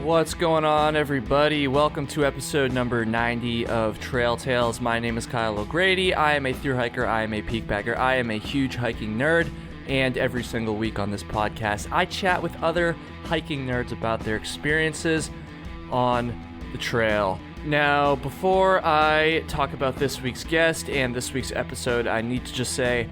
What's going on, everybody? Welcome to episode number 90 of Trail Tales. My name is Kyle O'Grady. I am a thru hiker, I am a peak bagger, I am a huge hiking nerd, and every single week on this podcast, I chat with other hiking nerds about their experiences on the trail. Now, before I talk about this week's guest and this week's episode, I need to just say,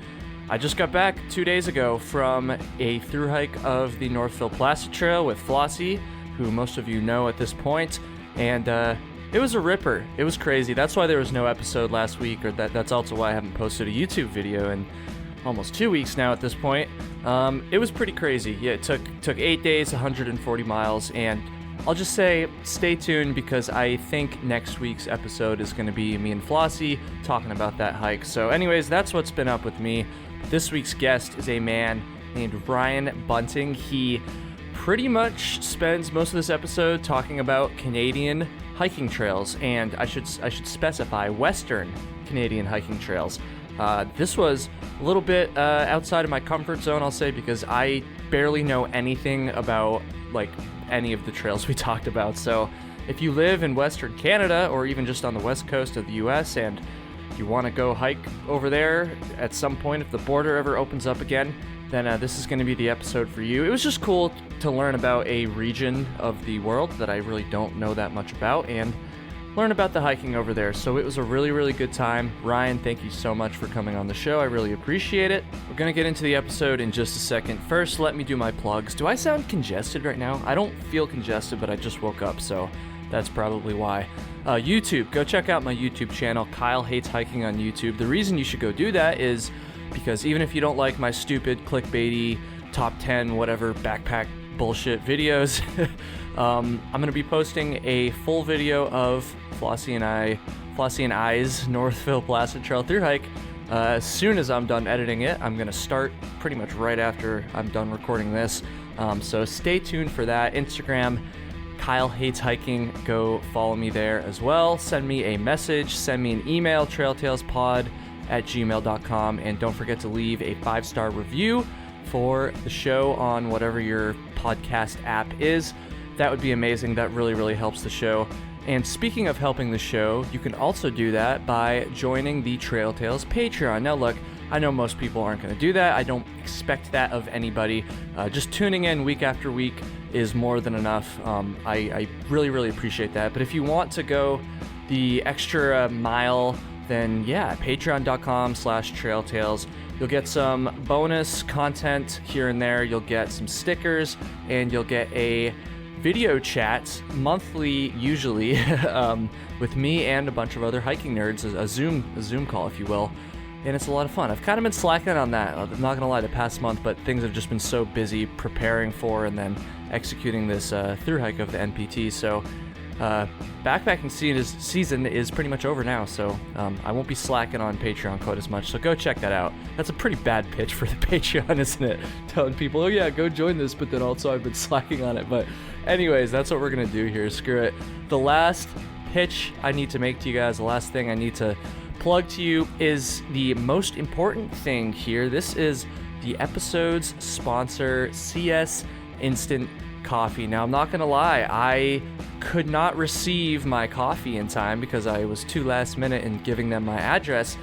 I just got back 2 days ago from a thru hike of the Northville Placid Trail with Flossie, who most of you know at this point, and it was a ripper. It was crazy. That's why there was no episode last week, or that's also why I haven't posted a YouTube video in almost 2 weeks now at this point. It was pretty crazy. Yeah, it took 8 days, 140 miles, and I'll just say stay tuned because I think next week's episode is going to be me and Flossie talking about that hike. So anyways, that's what's been up with me. This week's guest is a man named Ryan Bunting. He pretty much spends most of this episode talking about Canadian hiking trails, and I should specify Western Canadian hiking trails. This was a little bit outside of my comfort zone, I'll say, because I barely know anything about like any of the trails we talked about. So if you live in Western Canada or even just on the west coast of the US and you want to go hike over there at some point if the border ever opens up again, then this is going to be the episode for you. It was just cool to learn about a region of the world that I really don't know that much about and learn about the hiking over there. So it was a really, really good time. Ryan, thank you so much for coming on the show. I really appreciate it. We're going to get into the episode in just a second. First, let me do my plugs. Do I sound congested right now? I don't feel congested, but I just woke up, so that's probably why. YouTube, go check out my YouTube channel, Kyle Hates Hiking on YouTube. The reason you should go do that is because even if you don't like my stupid clickbaity top 10 whatever backpack bullshit videos, I'm going to be posting a full video of Flossie and I's Northville Placid Trail thru hike as soon as I'm done editing it. I'm going to start pretty much right after I'm done recording this, so stay tuned for that. Instagram, Kyle Hates Hiking, go follow me there as well. Send me a message, send me an email, trailtalespod@gmail.com, and don't forget to leave a 5-star review for the show on whatever your podcast app is. That would be amazing. That really, really helps the show. And speaking of helping the show, you can also do that by joining the Trail Tales Patreon. Now look, I know most people aren't going to do that. I don't expect that of anybody. Just tuning in week after week is more than enough. I really, really appreciate that. But if you want to go the extra mile, then yeah, patreon.com/trailtales. You'll get some bonus content here and there. You'll get some stickers, and you'll get a video chat monthly, usually, with me and a bunch of other hiking nerds, a Zoom call, if you will. And it's a lot of fun. I've kind of been slacking on that, I'm not gonna lie, the past month, but things have just been so busy preparing for and then executing this thru hike of the NPT. So backpacking season is pretty much over now, so I won't be slacking on Patreon quite as much, so go check that out. That's a pretty bad pitch for the Patreon, isn't it? Telling people, oh yeah, go join this, but then also I've been slacking on it. But anyways, that's what we're gonna do here. Screw it. The last pitch I need to make to you guys, the last thing I need to plug to you is the most important thing here. This is the episode's sponsor, CS Instant Coffee. Now, I'm not gonna lie, I could not receive my coffee in time because I was too last minute in giving them my address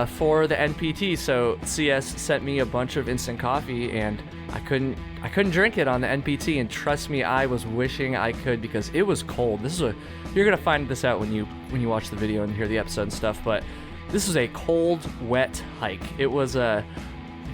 for the NPT. So CS sent me a bunch of instant coffee, and I couldn't drink it on the NPT. And trust me, I was wishing I could because it was cold. You're gonna find this out when you watch the video and hear the episode and stuff. But this is a cold, wet hike. It was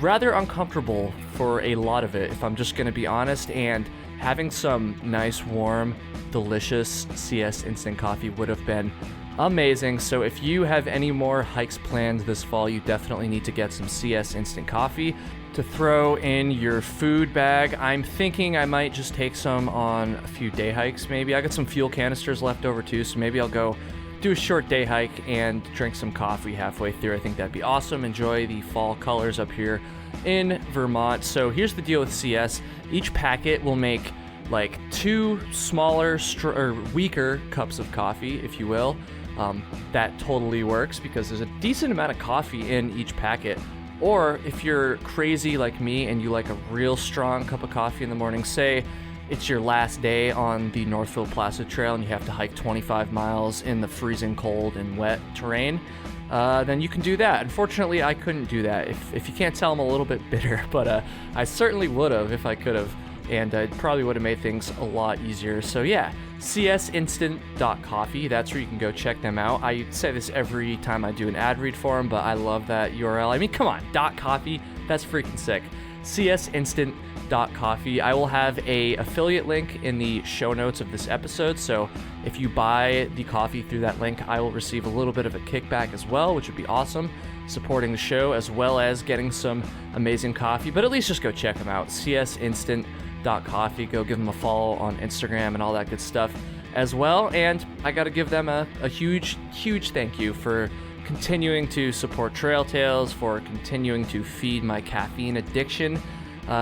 rather uncomfortable for a lot of it, if I'm just gonna be honest. And having some nice, warm, delicious CS instant coffee would have been amazing. So if you have any more hikes planned this fall, you definitely need to get some CS instant coffee to throw in your food bag. I'm thinking I might just take some on a few day hikes maybe. I got some fuel canisters left over too, so maybe I'll go do a short day hike and drink some coffee halfway through. I think that'd be awesome. Enjoy the fall colors up here in Vermont. So here's the deal with CS. Each packet will make like 2 smaller or weaker cups of coffee, if you will. That totally works because there's a decent amount of coffee in each packet. Or if you're crazy like me and you like a real strong cup of coffee in the morning, say it's your last day on the Northville Placid Trail and you have to hike 25 miles in the freezing cold and wet terrain, then you can do that. Unfortunately, I couldn't do that. If you can't tell, I'm a little bit bitter, but I certainly would have if I could have, and it probably would have made things a lot easier. So yeah, csinstant.coffee, that's where you can go check them out. I say this every time I do an ad read for them, but I love that URL. I mean, come on, .coffee, that's freaking sick. csinstant.coffee. I will have a affiliate link in the show notes of this episode, so if you buy the coffee through that link, I will receive a little bit of a kickback as well, which would be awesome, supporting the show as well as getting some amazing coffee. But at least just go check them out. csinstant.coffee. Go give them a follow on Instagram and all that good stuff as well. And I got to give them a huge thank you for continuing to support Trail Tales, for continuing to feed my caffeine addiction.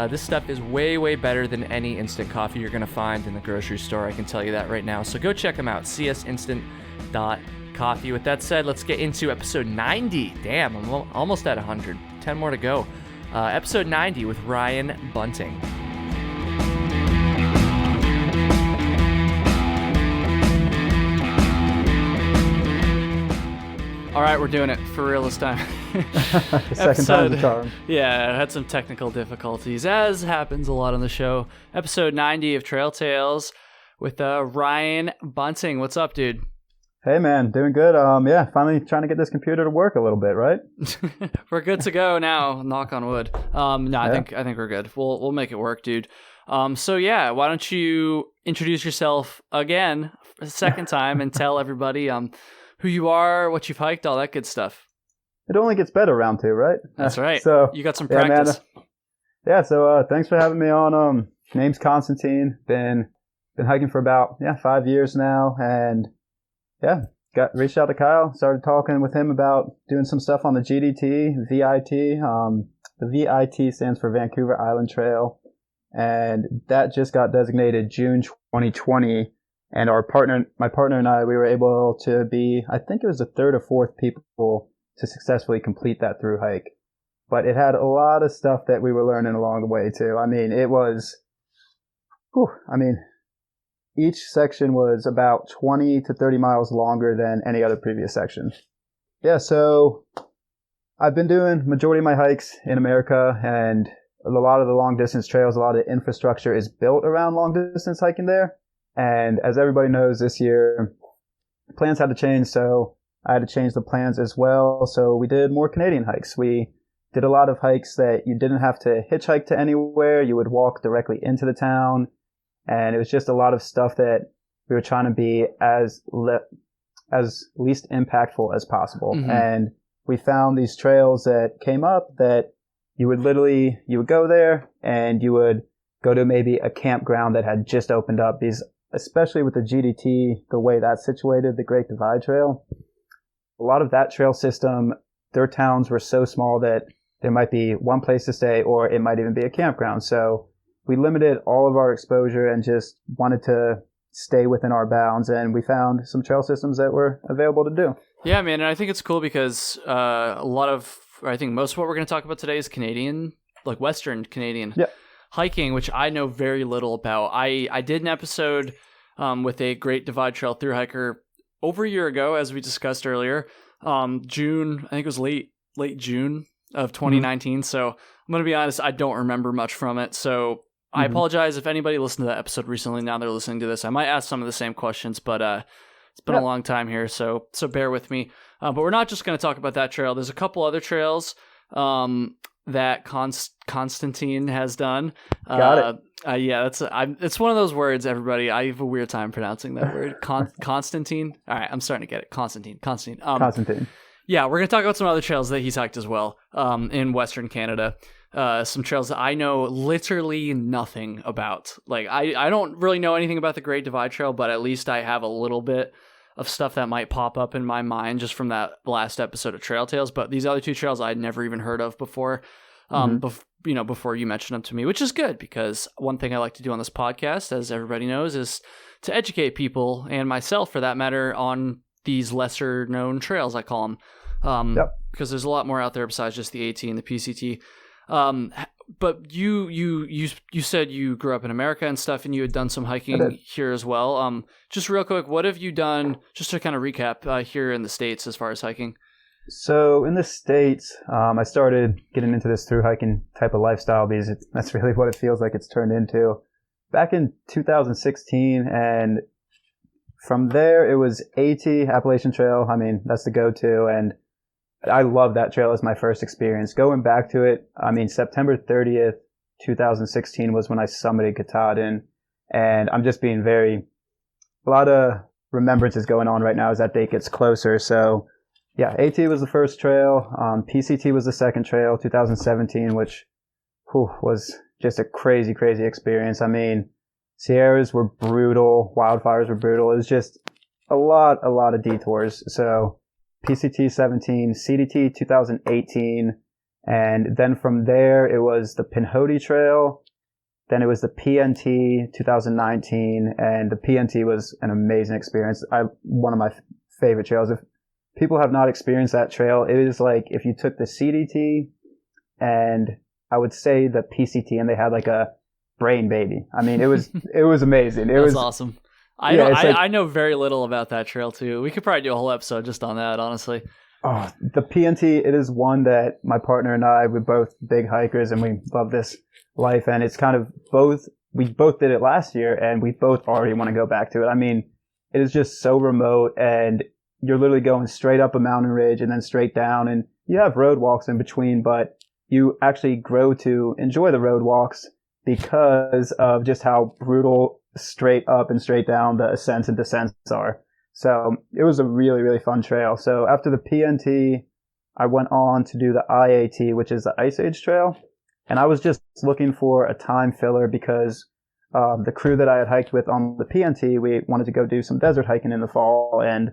This stuff is way better than any instant coffee you're going to find in the grocery store. I can tell you that right now. So go check them out, csinstant.coffee. With that said, let's get into episode 90. Damn, I'm almost at 100. 10 more to go. Episode 90 with Ryan Bunting. All right, we're doing it for real this time. Second time's the charm. Yeah, I had some technical difficulties, as happens a lot on the show. Episode 90 of Trail Tales with Ryan Bunting. What's up, dude? Hey, man, doing good. Yeah, finally trying to get this computer to work a little bit, right? We're good to go now. Knock on wood. I think we're good. We'll make it work, dude. So yeah, why don't you introduce yourself again, a second time, and tell everybody who you are, what you've hiked, all that good stuff. It only gets better round two, right? That's right. So you got some practice. So thanks for having me on. Name's Constantine. Been hiking for about 5 years now, and reached out to Kyle, started talking with him about doing some stuff on the GDT, VIT. The VIT stands for Vancouver Island Trail, and that just got designated June 2020. And my partner and I, we were able to be, I think it was the third or fourth people to successfully complete that thru hike. But it had a lot of stuff that we were learning along the way too. I mean, each section was about 20 to 30 miles longer than any other previous section. Yeah, so I've been doing majority of my hikes in America, and a lot of the long distance trails, a lot of the infrastructure is built around long distance hiking there. And as everybody knows, this year, plans had to change, so I had to change the plans as well. So we did more Canadian hikes. We did a lot of hikes that you didn't have to hitchhike to anywhere. You would walk directly into the town. And it was just a lot of stuff that we were trying to be as least impactful as possible. Mm-hmm. And we found these trails that came up that you would go there and you would go to maybe a campground that had just opened up. Especially with the GDT, the way that's situated, the Great Divide Trail, a lot of that trail system, their towns were so small that there might be one place to stay, or it might even be a campground. So we limited all of our exposure and just wanted to stay within our bounds, and we found some trail systems that were available to do. Yeah, man, and I think it's cool because I think most of what we're going to talk about today is Canadian, like Western Canadian. Yeah. Hiking, which I know very little about. I did an episode with a Great Divide Trail thru hiker over a year ago, as we discussed earlier. June, I think it was late June of 2019. Mm-hmm. So I'm going to be honest, I don't remember much from it. So I apologize if anybody listened to that episode recently. Now they're listening to this. I might ask some of the same questions, but it's been a long time here, so bear with me. But we're not just going to talk about that trail. There's a couple other trails that Constantine has done. Got it. It's one of those words, everybody. I have a weird time pronouncing that word. Constantine. All right, I'm starting to get it. Constantine. Constantine. Yeah, we're going to talk about some other trails that he's hiked as well in Western Canada. Some trails that I know literally nothing about. Like, I don't really know anything about the Great Divide Trail, but at least I have a little bit of stuff that might pop up in my mind just from that last episode of Trail Tales. But these other two trails I'd never even heard of before, before you mentioned them to me, which is good because one thing I like to do on this podcast, as everybody knows, is to educate people and myself, for that matter, on these lesser known trails, I call them. Because there's a lot more out there besides just the AT and the PCT. But you said you grew up in America and stuff, and you had done some hiking here as well. Just real quick, what have you done, just to kind of recap, here in the States as far as hiking? So in the States, I started getting into this thru hiking type of lifestyle because that's really what it feels like it's turned into back in 2016. And from there, it was AT, Appalachian Trail. I mean, that's the go-to. And I love that trail as my first experience. Going back to it, I mean, September 30th, 2016 was when I summited Katahdin. And I'm just being a lot of remembrances going on right now as that date gets closer. So yeah, AT was the first trail. PCT was the second trail, 2017, which was just a crazy, crazy experience. I mean, Sierras were brutal. Wildfires were brutal. It was just a lot of detours. So PCT 17, CDT 2018, and then from there it was the Pinhoti Trail, then it was the PNT 2019, and the PNT was an amazing experience. One of my favorite trails. If people have not experienced that trail, it is like if you took the CDT and I would say the PCT and they had like a brain baby. I mean, it was amazing. It was awesome. I know very little about that trail too. We could probably do a whole episode just on that, honestly. Oh, the PNT, it is one that my partner and I, we're both big hikers and we love this life. And it's kind of we both did it last year and we both already want to go back to it. I mean, it is just so remote and you're literally going straight up a mountain ridge and then straight down. And you have road walks in between, but you actually grow to enjoy the road walks because of just how brutal straight up and straight down the ascents and descents are. So it was a really, really fun trail. So after the PNT, I went on to do the IAT, which is the Ice Age Trail. And I was just looking for a time filler because the crew that I had hiked with on the PNT, we wanted to go do some desert hiking in the fall. And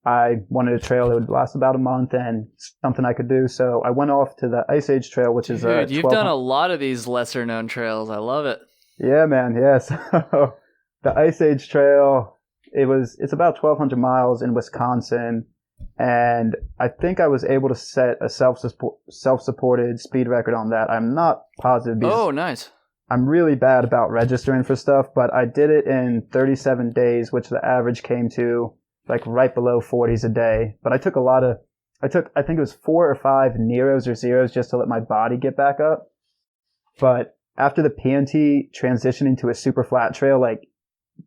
I wanted a trail that would last about a month and something I could do. So I went off to the Ice Age Trail, which is a you've done a lot of these lesser known trails. I love it. Yeah, man. Yeah. So the Ice Age Trail, it's about 1,200 miles in Wisconsin. And I think I was able to set a self-supported speed record on that. I'm not positive. Oh, nice. I'm really bad about registering for stuff, but I did it in 37 days, which the average came to like right below 40s a day. But I think it was 4 or 5 Neros or zeros just to let my body get back up. But after the PNT transitioning to a super flat trail, like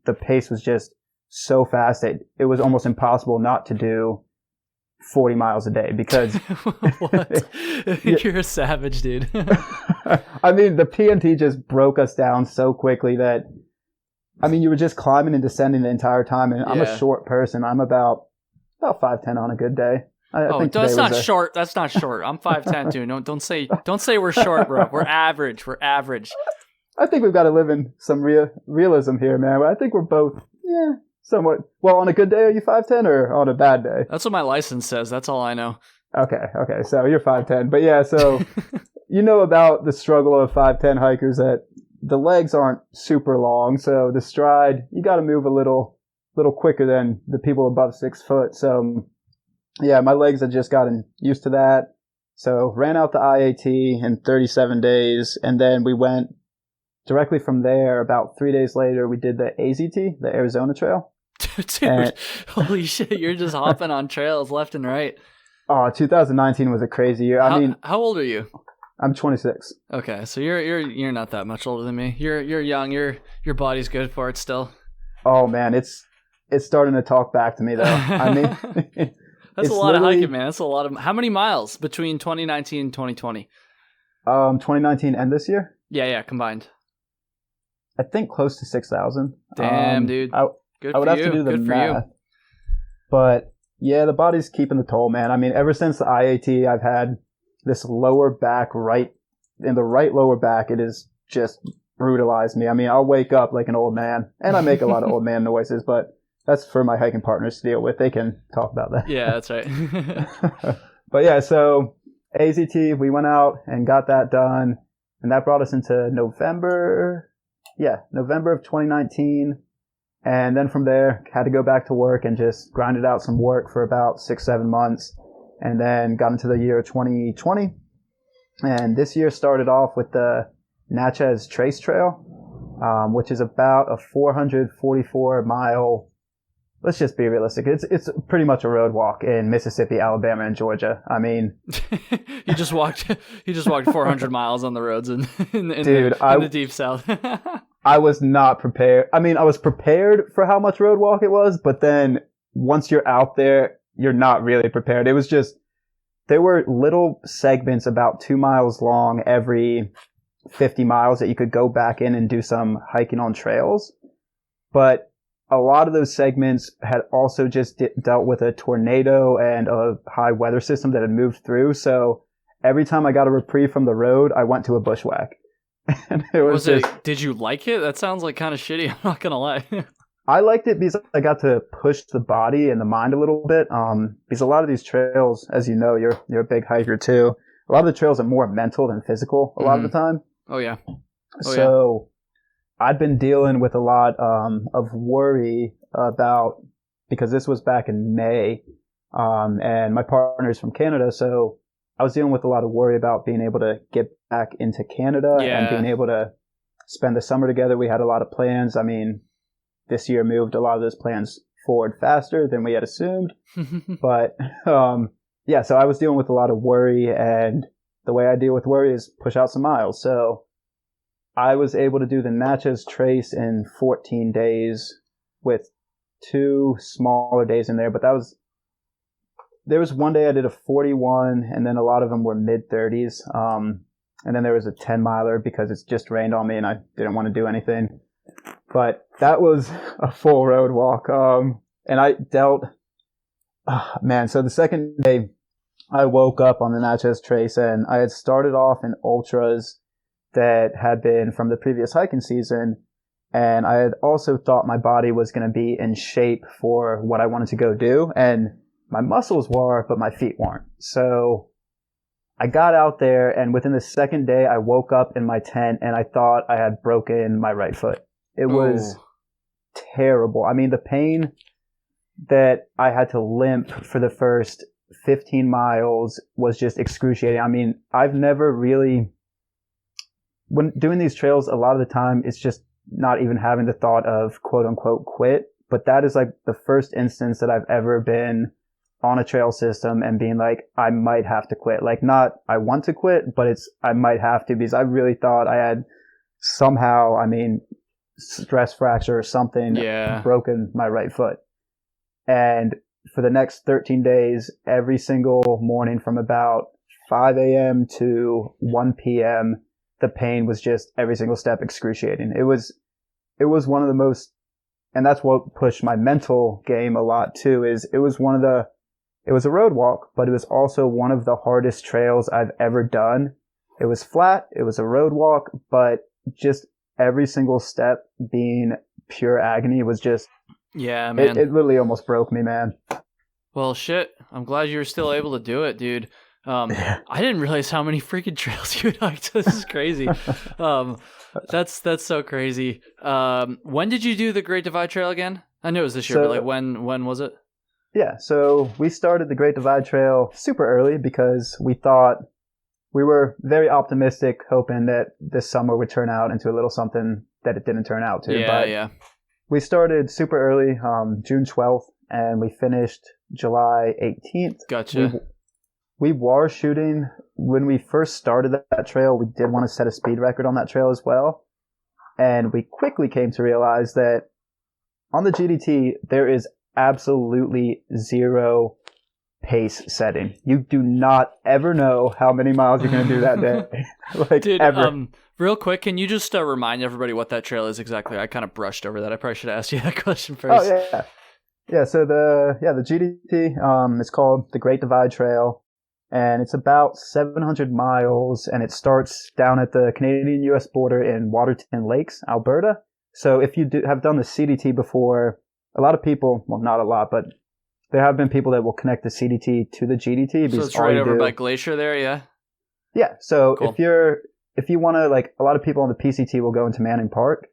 the pace was just so fast that it was almost impossible not to do 40 miles a day because what? You're a savage, dude. I mean, the PNT just broke us down so quickly that, I mean, you were just climbing and descending the entire time. And I'm a short person. I'm about 5'10" on a good day. I think that's not short. That's not short. I'm 5'10" too. No, don't say we're short, bro. We're average. I think we've got to live in some realism here, man. I think we're both, somewhat. Well, on a good day, are you 5'10" or on a bad day? That's what my license says. That's all I know. Okay. So you're 5'10", but yeah. So you know about the struggle of 5'10" hikers that the legs aren't super long, so the stride you got to move a little quicker than the people above 6 foot. So yeah, my legs had just gotten used to that. So ran out the IAT in 37 days, and then we went directly from there. About 3 days later, we did the AZT, the Arizona Trail. Dude, holy shit, you're just hopping on trails left and right. Oh, 2019 was a crazy year. How old are you? I'm 26. Okay, so you're not that much older than me. You're young. Your body's good for it still. Oh man, it's starting to talk back to me though. I mean, that's a lot of hiking, man. That's a lot of. How many miles between 2019 and 2020? 2019 and this year? Yeah, combined. I think close to 6,000. Damn, dude. I would have to do the math. But yeah, the body's keeping the toll, man. I mean, ever since the IAT, I've had this lower back, in the right lower back, it has just brutalized me. I mean, I'll wake up like an old man, and I make a lot of old man noises, but that's for my hiking partners to deal with. They can talk about that. Yeah, that's right. But yeah, so AZT, we went out and got that done, and that brought us into November of 2019. And then from there, had to go back to work and just grinded out some work for about 6-7 months. And then got into the year 2020. And this year started off with the Natchez Trace Trail, which is about a 444-mile. Let's just be realistic. It's pretty much a road walk in Mississippi, Alabama, and Georgia. I mean, he just walked 400 miles on the roads in the deep south. I was not prepared. I mean, I was prepared for how much road walk it was, but then once you're out there, you're not really prepared. It was just, there were little segments about 2 miles long every 50 miles that you could go back in and do some hiking on trails. But a lot of those segments had also just dealt with a tornado and a high weather system that had moved through. So every time I got a reprieve from the road, I went to a bushwhack. And did you like it? That sounds like kind of shitty. I'm not going to lie. I liked it because I got to push the body and the mind a little bit. Because a lot of these trails, as you know, you're a big hiker too. A lot of the trails are more mental than physical a lot of the time. Oh yeah. I'd been dealing with a lot of worry about, because this was back in May, and my partner's from Canada, so I was dealing with a lot of worry about being able to get back into Canada and being able to spend the summer together. We had a lot of plans. I mean, this year moved a lot of those plans forward faster than we had assumed. But so I was dealing with a lot of worry, and the way I deal with worry is push out some miles. So I was able to do the Natchez Trace in 14 days with 2 smaller days in there. But there was one day I did a 41, and then a lot of them were mid-30s. And then there was a 10-miler because it's just rained on me and I didn't want to do anything. But that was a full road walk. And I dealt, so the second day I woke up on the Natchez Trace, and I had started off in ultras that had been from the previous hiking season. And I had also thought my body was going to be in shape for what I wanted to go do. And my muscles were, but my feet weren't. So I got out there, and within the second day, I woke up in my tent and I thought I had broken my right foot. It was terrible. I mean, the pain that I had to limp for the first 15 miles was just excruciating. I mean, I've never really, when doing these trails, a lot of the time, it's just not even having the thought of quote unquote quit. But that is like the first instance that I've ever been on a trail system and being like, I might have to quit. Like, not I want to quit, but it's I might have to, because I really thought I had somehow, stress fracture or something, broken my right foot. And for the next 13 days, every single morning from about 5 a.m. to 1 p.m., the pain was just every single step excruciating. It was one of the most, and that's what pushed my mental game a lot too, it was a road walk, but it was also one of the hardest trails I've ever done. It was flat, it was a road walk, but just every single step being pure agony was just, yeah, man. It literally almost broke me, man. Well, shit. I'm glad you were still able to do it, dude. I didn't realize how many freaking trails you hiked. This is crazy. That's so crazy. When did you do the Great Divide Trail again? I knew it was this year, but like when was it? Yeah, so we started the Great Divide Trail super early because we thought, we were very optimistic, hoping that this summer would turn out into a little something that it didn't turn out to. Yeah. We started super early, June 12th, and we finished July 18th. Gotcha. We were shooting, when we first started that trail, we did want to set a speed record on that trail as well. And we quickly came to realize that on the GDT, there is absolutely zero pace setting. You do not ever know how many miles you're going to do that day. Dude, ever. Real quick, can you just remind everybody what that trail is exactly? I kind of brushed over that. I probably should ask you that question first. Oh, yeah. Yeah, so the GDT is called the Great Divide Trail, and it's about 700 miles, and it starts down at the Canadian-U.S. border in Waterton Lakes, Alberta. So if you have done the CDT before, a lot of people, well, not a lot, but there have been people that will connect the CDT to the GDT. So it's right over by Glacier there, yeah? Yeah, so cool. if you want to, like, a lot of people on the PCT will go into Manning Park,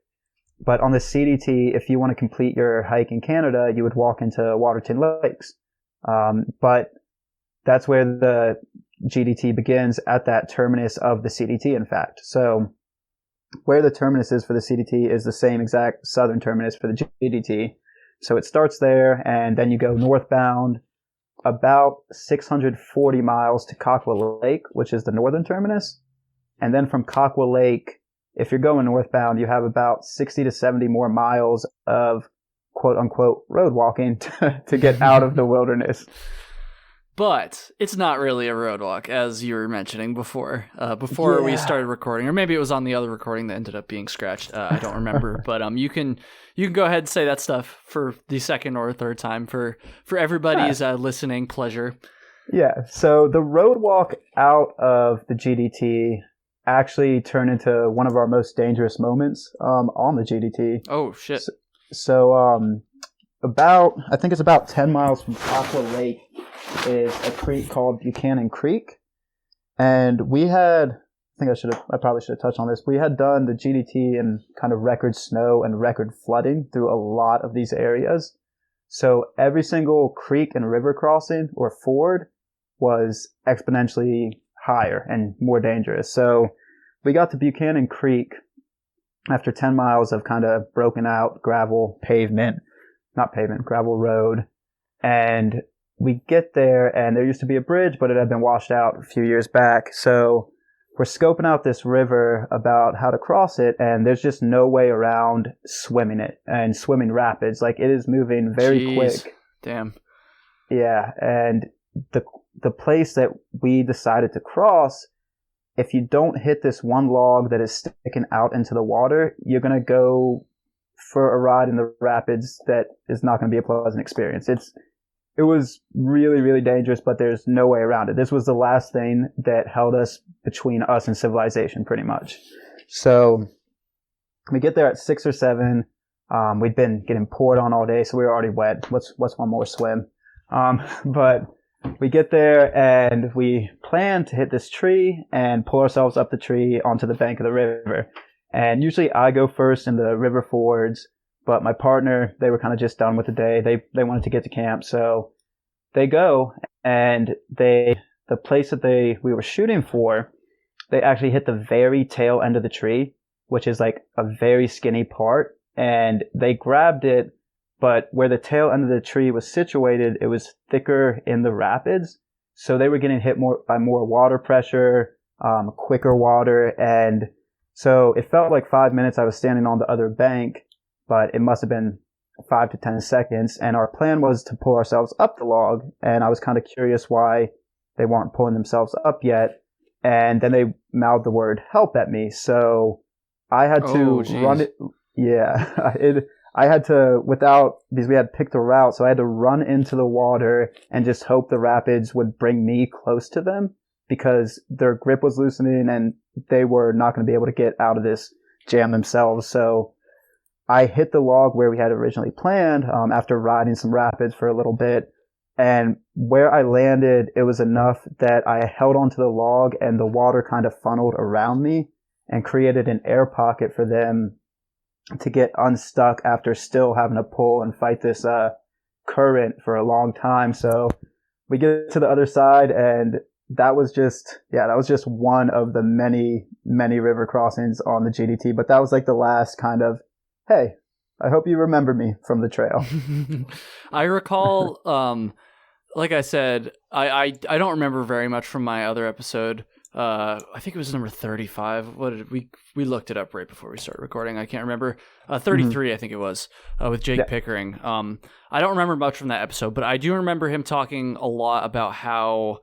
but on the CDT, if you want to complete your hike in Canada, you would walk into Waterton Lakes. But that's where the GDT begins at that terminus of the CDT, in fact. So where the terminus is for the CDT is the same exact southern terminus for the GDT. So it starts there, and then you go northbound about 640 miles to Kakwa Lake, which is the northern terminus. And then from Kakwa Lake, if you're going northbound, you have about 60 to 70 more miles of quote-unquote road walking to get out of the wilderness. But it's not really a road walk, as you were mentioning before we started recording, or maybe it was on the other recording that ended up being scratched. I don't remember, but you can go ahead and say that stuff for the second or third time for everybody's listening pleasure. Yeah. So the road walk out of the GDT actually turned into one of our most dangerous moments on the GDT. Oh shit! So I think it's about 10 miles from Aqua Lake is a creek called Buchanan Creek. And I probably should have touched on this. We had done the GDT in kind of record snow and record flooding through a lot of these areas. So every single creek and river crossing or ford was exponentially higher and more dangerous. So we got to Buchanan Creek after 10 miles of kind of broken out gravel road. And we get there, and there used to be a bridge, but it had been washed out a few years back. So we're scoping out this river about how to cross it, and there's just no way around swimming it and swimming rapids. Like, it is moving very quick. Damn. Yeah, and the place that we decided to cross, if you don't hit this one log that is sticking out into the water, you're going to go for a ride in the rapids that is not going to be a pleasant experience. It was really, really dangerous, but there's no way around it. This was the last thing that held us between us and civilization, pretty much. So we get there at 6 or 7. We'd been getting poured on all day, so we were already wet. What's one more swim? But we get there, and we plan to hit this tree and pull ourselves up the tree onto the bank of the river. And usually I go first in the river fords, but my partner, they were kind of just done with the day. They wanted to get to camp, so they go, and the place that we were shooting for, they actually hit the very tail end of the tree, which is like a very skinny part, and they grabbed it, but where the tail end of the tree was situated, it was thicker in the rapids, so they were getting hit by more water pressure, quicker water, and so it felt like 5 minutes I was standing on the other bank, but it must have been 5 to 10 seconds. And our plan was to pull ourselves up the log. And I was kind of curious why they weren't pulling themselves up yet. And then they mouthed the word help at me. So I had to run it. Yeah, I had to, because we had picked a route. So I had to run into the water and just hope the rapids would bring me close to them, because their grip was loosening and they were not going to be able to get out of this jam themselves. So I hit the log where we had originally planned after riding some rapids for a little bit. And where I landed, it was enough that I held onto the log and the water kind of funneled around me and created an air pocket for them to get unstuck after still having to pull and fight this current for a long time. So we get to the other side, and that was just one of the many, many river crossings on the GDT. But that was like the last kind of, hey, I hope you remember me from the trail. I recall, like I said, I don't remember very much from my other episode. I think it was number 35. What did we looked it up right before we started recording. I can't remember. 33, I think it was, with Jake Pickering. I don't remember much from that episode, but I do remember him talking a lot about how,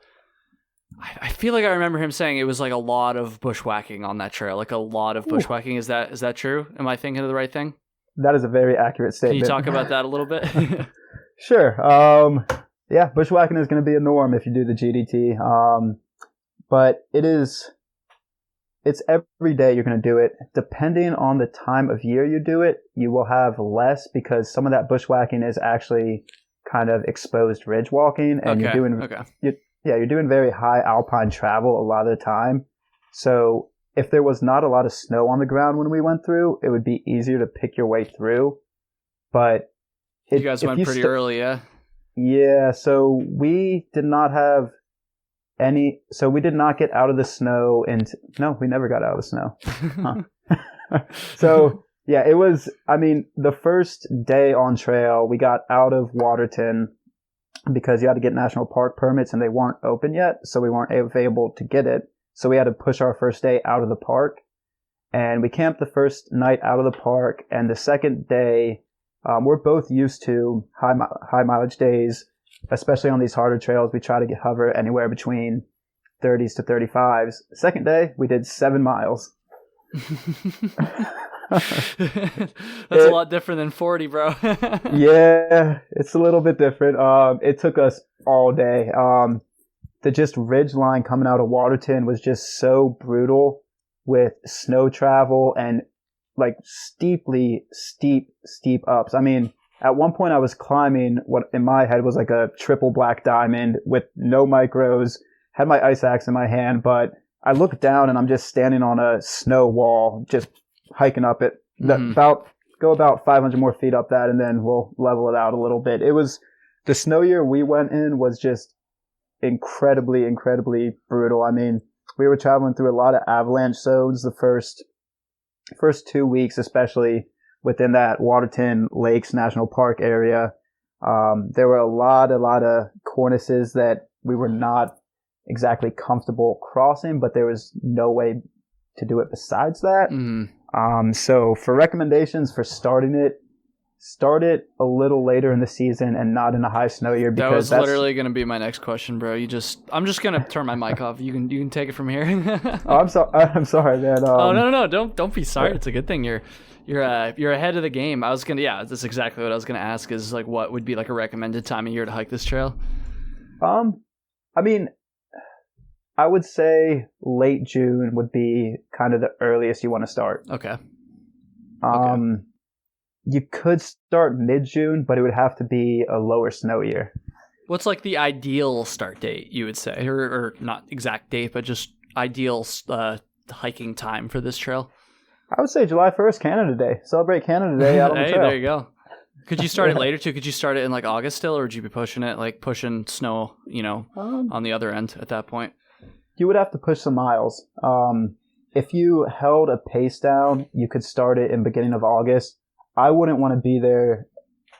I feel like I remember him saying it was like a lot of bushwhacking on that trail, like a lot of bushwhacking. Is that true? Am I thinking of the right thing? That is a very accurate statement. Can you talk about that a little bit? Sure. Yeah, bushwhacking is going to be a norm if you do the GDT. But it's every day you're going to do it. Depending on the time of year you do it, you will have less, because some of that bushwhacking is actually kind of exposed ridge walking, and you're doing very high alpine travel a lot of the time. So if there was not a lot of snow on the ground when we went through, it would be easier to pick your way through. But you guys went pretty early, yeah? Yeah, so we did not have So we did not get out of the snow, and no, we never got out of the snow. Huh. So yeah, it was, I mean, the first day on trail, we got out of Waterton because you had to get national park permits and they weren't open yet. So we weren't able to get it. So we had to push our first day out of the park, and we camped the first night out of the park. And the second day, we're both used to high mileage days, especially on these harder trails. We try to hover anywhere between 30s to 35s. Second day, we did 7 miles. That's a lot different than 40, bro. Yeah, it's a little bit different. It took us all day. The just ridge line coming out of Waterton was just so brutal with snow travel and like steep ups. I mean, at one point I was climbing what in my head was like a triple black diamond with no micros, had my ice axe in my hand, but I looked down and I'm just standing on a snow wall, just hiking up it. Go about 500 more feet up that, and then we'll level it out a little bit. It was, the snow year we went in was just incredibly brutal. I mean, we were traveling through a lot of avalanche zones the first 2 weeks, especially within that Waterton Lakes National Park area. There were a lot of cornices that we were not exactly comfortable crossing, but there was no way to do it besides that. So for recommendations for starting it, start it a little later in the season and not in a high snow year, because that was literally going to be my next question, bro. I'm just going to turn my mic off. You can take it from here. Oh, I'm sorry, man. No. Don't be sorry. It's a good thing you're ahead of the game. That's exactly what I was going to ask, is like, what would be like a recommended time of year to hike this trail? I mean, I would say late June would be kind of the earliest you want to start. Okay. You could start mid-June, but it would have to be a lower snow year. What's like the ideal start date, you would say? Or not exact date, but just ideal hiking time for this trail? I would say July 1st, Canada Day. Celebrate Canada Day out on the trail. There you go. Could you start it later too? Could you start it in like August still, or would you be pushing snow, on the other end at that point? You would have to push some miles. If you held a pace down, you could start it in beginning of August. I wouldn't want to be there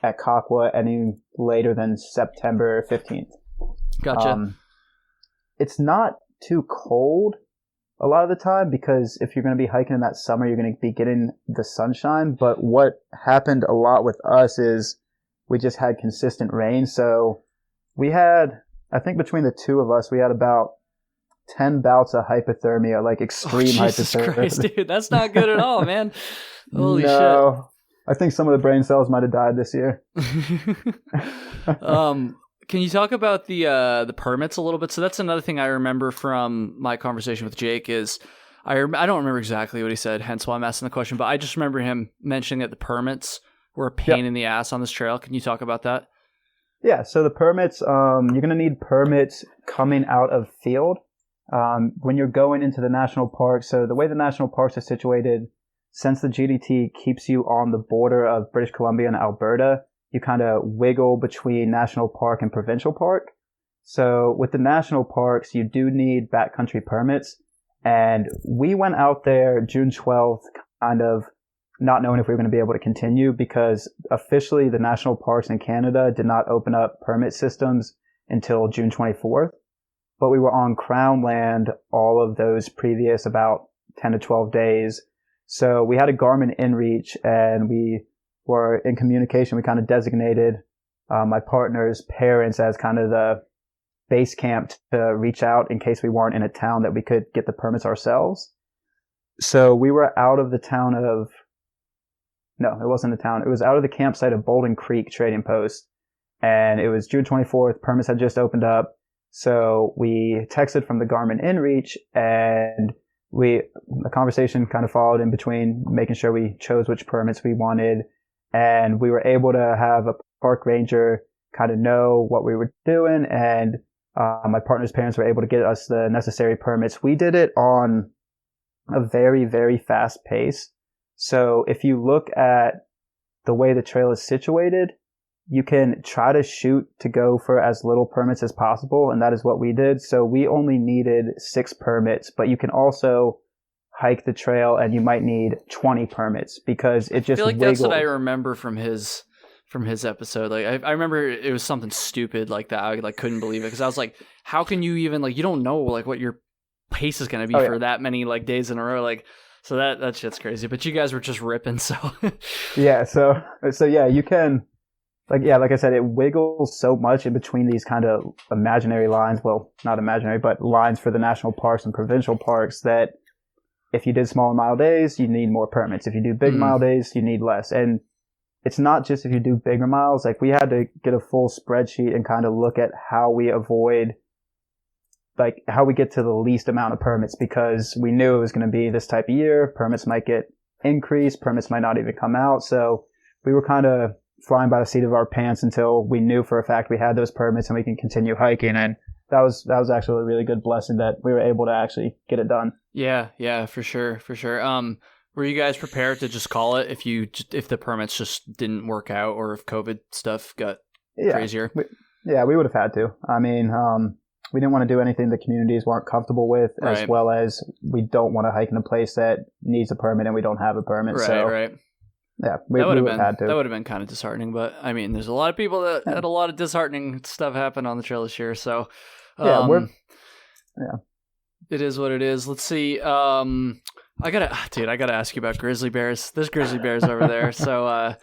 at Kakwa any later than September 15th. Gotcha. It's not too cold a lot of the time, because if you're going to be hiking in that summer, you're going to be getting the sunshine. But what happened a lot with us is we just had consistent rain. So we had, I think between the two of us, we had about 10 bouts of hypothermia, like extreme Jesus hypothermia. Christ, dude, that's not good at all, man. Holy shit. I think some of the brain cells might have died this year. Can you talk about the permits a little bit? So that's another thing I remember from my conversation with Jake is I don't remember exactly what he said, hence why I'm asking the question, but I just remember him mentioning that the permits were a pain in the ass on this trail. Can you talk about that? Yeah, so the permits, you're going to need permits coming out of field when you're going into the national park. So the way the national parks are situated, since the GDT keeps you on the border of British Columbia and Alberta, you kind of wiggle between national park and provincial park. So with the national parks, you do need backcountry permits. And we went out there June 12th, kind of not knowing if we were going to be able to continue, because officially the national parks in Canada did not open up permit systems until June 24th. But we were on Crown land all of those previous about 10 to 12 days. So we had a Garmin inReach, and we were in communication. We kind of designated my partner's parents as kind of the base camp to reach out in case we weren't in a town that we could get the permits ourselves. So we were out of the town of, no, it wasn't a town. It was out of the campsite of Bolden Creek Trading Post. And it was June 24th. Permits had just opened up. So we texted from the Garmin inReach, and a conversation kind of followed in between, making sure we chose which permits we wanted. And we were able to have a park ranger kind of know what we were doing. And my partner's parents were able to get us the necessary permits. We did it on a very, very fast pace. So if you look at the way the trail is situated, you can try to shoot to go for as little permits as possible, and that is what we did. So we only needed 6 permits, but you can also hike the trail and you might need 20 permits because it just I feel like wiggles. that's what I remember from his episode. Like I remember it was something stupid like that. I like couldn't believe it because I was like, how can you even like, you don't know like what your pace is going to be for that many like days in a row. Like, so that shit's crazy, but you guys were just ripping. So yeah. So yeah, you can like I said, it wiggles so much in between these kind of imaginary lines. Well, not imaginary, but lines for the national parks and provincial parks that if you did smaller mile days, you need more permits. If you do big mile days, you need less. And it's not just if you do bigger miles. Like we had to get a full spreadsheet and kind of look at how we avoid, like how we get to the least amount of permits because we knew it was going to be this type of year. Permits might get increased. Permits might not even come out. So we were kind of flying by the seat of our pants until we knew for a fact we had those permits and we can continue hiking. And that was actually a really good blessing that we were able to actually get it done. Yeah, for sure. Were you guys prepared to just call it if the permits just didn't work out or if COVID stuff got crazier? We would have had to. I mean, we didn't want to do anything the communities weren't comfortable with, as well as we don't want to hike in a place that needs a permit and we don't have a permit. Right. Yeah, we would have had to. That would have been kind of disheartening, but I mean, there's a lot of people that had a lot of disheartening stuff happen on the trail this year. So, it is what it is. Let's see. I gotta ask you about grizzly bears. There's grizzly bears over there. So,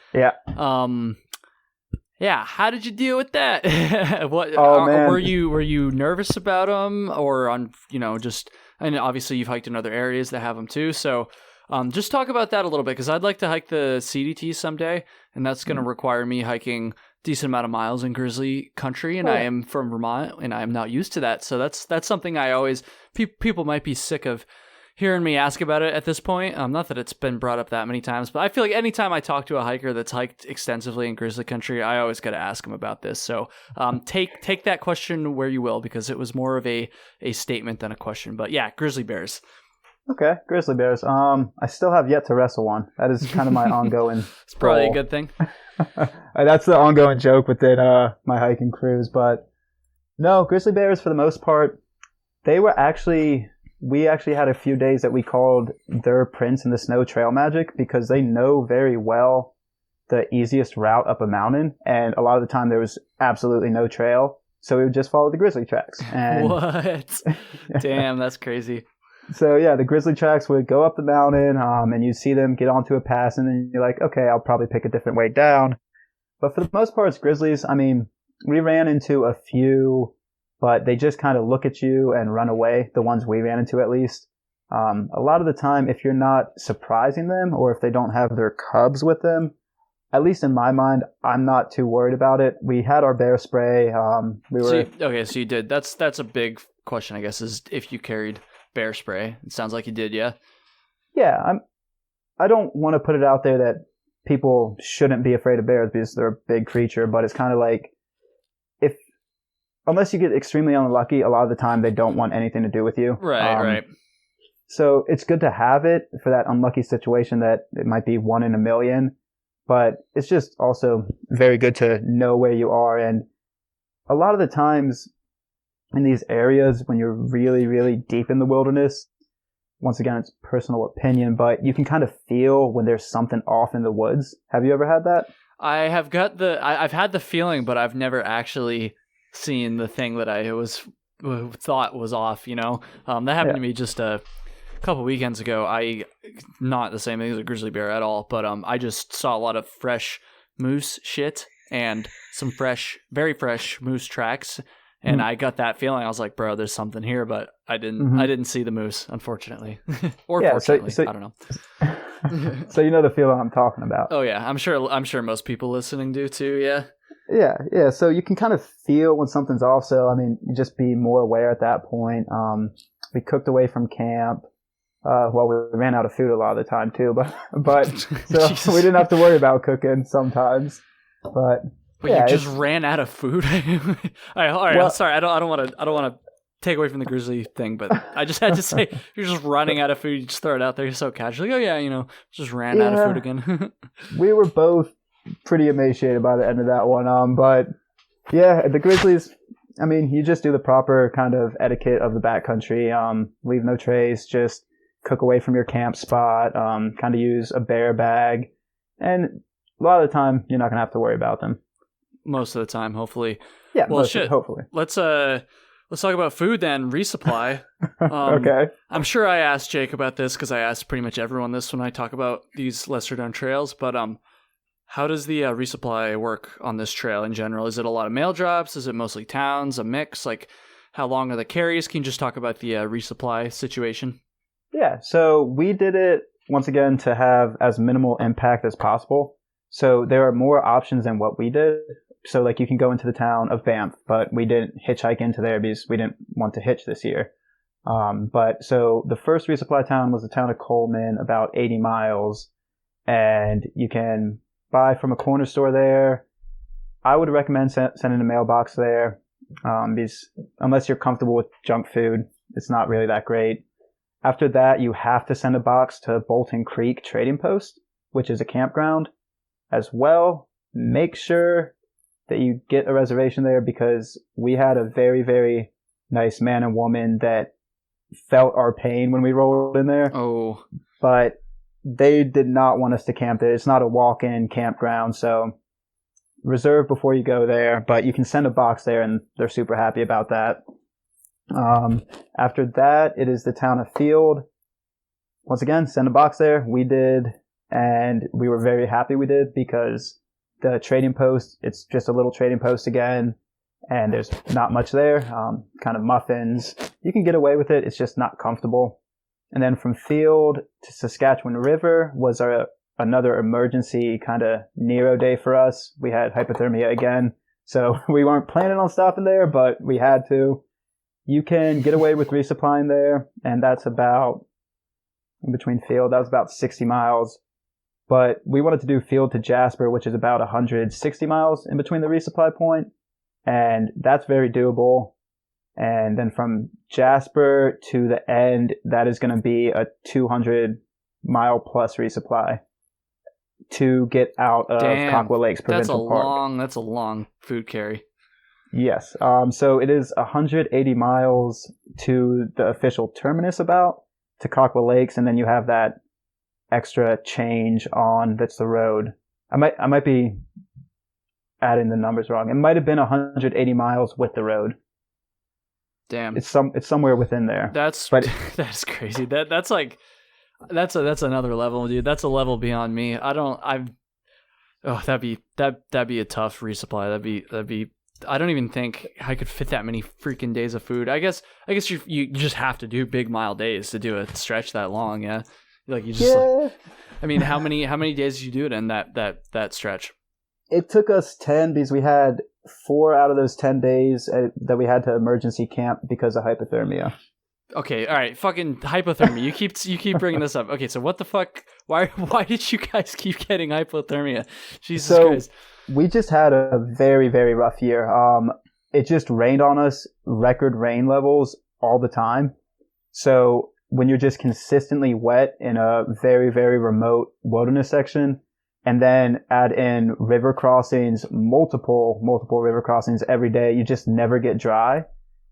how did you deal with that? Man. Were you nervous about them, or and obviously you've hiked in other areas that have them too. So, just talk about that a little bit because I'd like to hike the CDT someday, and that's going to require me hiking decent amount of miles in grizzly country, and I am from Vermont, and I am not used to that. So that's something I always people might be sick of hearing me ask about it at this point. Not that it's been brought up that many times, but I feel like anytime I talk to a hiker that's hiked extensively in grizzly country, I always got to ask them about this. So take that question where you will, because it was more of a statement than a question. But yeah, grizzly bears. Okay, grizzly bears. I still have yet to wrestle one. That is kind of my ongoing. It's probably a good thing. That's the ongoing joke within my hiking cruise. But no, grizzly bears for the most part, we actually had a few days that we called their prince in the snow trail magic because they know very well the easiest route up a mountain, and a lot of the time there was absolutely no trail, so we would just follow the grizzly tracks. And what? Damn, that's crazy. So yeah, the grizzly tracks would go up the mountain, and you see them get onto a pass, and then you're like, okay, I'll probably pick a different way down. But for the most part, it's grizzlies. I mean, we ran into a few, but they just kind of look at you and run away, the ones we ran into at least. A lot of the time, if you're not surprising them or if they don't have their cubs with them, at least in my mind, I'm not too worried about it. We had our bear spray. So you did. That's a big question, I guess, is if you carried bear spray. It sounds like you did, yeah? Yeah, I don't want to put it out there that people shouldn't be afraid of bears because they're a big creature, but it's kind of like, unless you get extremely unlucky, a lot of the time they don't want anything to do with you. Right. So it's good to have it for that unlucky situation that it might be 1 in a million, but it's just also very good to know where you are. And a lot of the times in these areas, when you're really, really deep in the wilderness, once again, it's personal opinion, but you can kind of feel when there's something off in the woods. Have you ever had that? I've had the feeling, but I've never actually seen the thing that I thought was off, that happened to me just a couple weekends ago. Not the same thing as a grizzly bear at all, but I just saw a lot of fresh moose shit and some very fresh moose tracks, and I got that feeling. I was like, bro, there's something here, but I didn't see the moose, unfortunately. Or fortunately, I don't know. So you know the feeling I'm talking about. Oh yeah, I'm sure most people listening do too, yeah. Yeah. So you can kind of feel when something's off. So, I mean, you just be more aware at that point. We cooked away from camp. We ran out of food a lot of the time too, but so we didn't have to worry about cooking sometimes. But you just ran out of food. All right. Sorry. I don't want to take away from the grizzly thing, but I just had to say, you're just running out of food. You just throw it out there. You're so casual. Like, oh yeah, just ran out of food again. We were both pretty emaciated by the end of that one. But yeah, the grizzlies, I mean, you just do the proper kind of etiquette of the backcountry. Leave no trace, just cook away from your camp spot, kind of use a bear bag. And a lot of the time, you're not going to have to worry about them. Most of the time, hopefully. Yeah, well, hopefully. Let's talk about food then. Resupply. Okay. I'm sure I asked Jake about this because I asked pretty much everyone this when I talk about these lesser known trails. But how does the resupply work on this trail in general? Is it a lot of mail drops? Is it mostly towns? A mix? Like, how long are the carries? Can you just talk about the resupply situation? Yeah. So we did it once again to have as minimal impact as possible. So there are more options than what we did. So like you can go into the town of Banff, but we didn't hitchhike into there because we didn't want to hitch this year. But so the first resupply town was the town of Coleman, about 80 miles. And you can buy from a corner store there. I would recommend sending a mailbox there. Because unless you're comfortable with junk food, it's not really that great. After that, you have to send a box to Bunting Creek Trading Post, which is a campground. As well, make sure that you get a reservation there because we had a very, very nice man and woman that felt our pain when we rolled in there. Oh. But they did not want us to camp there. It's not a walk-in campground, so reserve before you go there. But you can send a box there, and they're super happy about that. After that, it is the town of Field. Once again, send a box there. We did. And we were very happy we did because the trading post, it's just a little trading post again. And there's not much there. Kind of muffins. You can get away with it. It's just not comfortable. And then from Field to Saskatchewan River was another emergency kind of Nero day for us. We had hypothermia again. So we weren't planning on stopping there, but we had to. You can get away with resupplying there. And that's about, in between Field, that was about 60 miles. But we wanted to do Field to Jasper, which is about 160 miles in between the resupply point. And that's very doable. And then from Jasper to the end, that is going to be a 200-mile plus resupply to get out of Coquille Lakes Provincial Park. That's a long food carry. Yes. So it is 180 miles to the official terminus to Coquille Lakes. And then you have that extra change on that's the road. I might be adding the numbers wrong. It might have been 180 miles with the road. Damn. It's somewhere within there. That's crazy. That's another level, dude. That's a level beyond me. That'd be a tough resupply. That'd be I don't even think I could fit that many freaking days of food. I guess you just have to do big mile days to do a stretch that long, yeah. Like you just I mean, how many days did you do it in that stretch? It took us 10 because we had 4 out of those 10 days that we had to emergency camp because of hypothermia. Okay, all right, fucking hypothermia. You keep bringing this up. Okay, so what the fuck? Why did you guys keep getting hypothermia? Jesus Christ. We just had a very, very rough year. It just rained on us, record rain levels all the time. So when you're just consistently wet in a very, very remote wilderness section, and then add in river crossings, multiple river crossings every day, you just never get dry.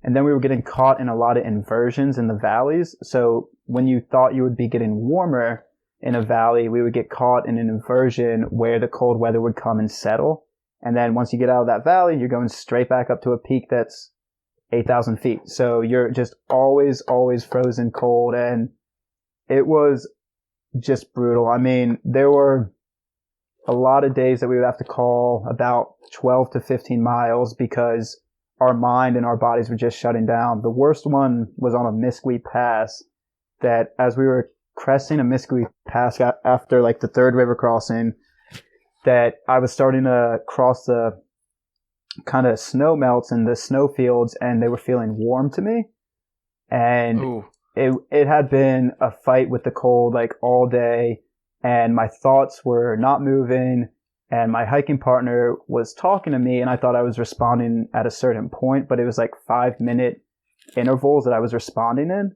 And then we were getting caught in a lot of inversions in the valleys. So when you thought you would be getting warmer in a valley, we would get caught in an inversion where the cold weather would come and settle. And then once you get out of that valley, you're going straight back up to a peak that's 8,000 feet. So you're just always frozen cold. And it was just brutal. I mean, there were a lot of days that we would have to call about 12 to 15 miles because our mind and our bodies were just shutting down. The worst one was on a Miscellany Pass that as we were cresting a Miscellany Pass after like the third river crossing, that I was starting to cross the kind of snow melts in the snow fields and they were feeling warm to me. And it had been a fight with the cold like all day and my thoughts were not moving. And my hiking partner was talking to me and I thought I was responding at a certain point, but it was like 5-minute intervals that I was responding in.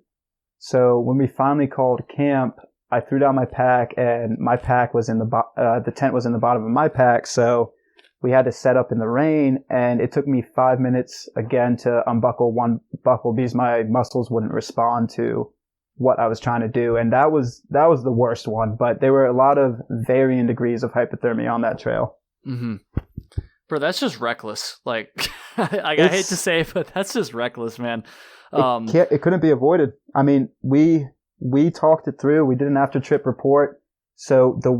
So when we finally called camp, I threw down my pack, and my pack was in the tent was in the bottom of my pack, so we had to set up in the rain, and it took me 5 minutes again to unbuckle one buckle because my muscles wouldn't respond to what I was trying to do, and that was the worst one. But there were a lot of varying degrees of hypothermia on that trail. Mm-hmm. Bro, that's just reckless. Like, I hate to say it, but that's just reckless, man. It couldn't be avoided. I mean, we talked it through. We did an after trip report. So the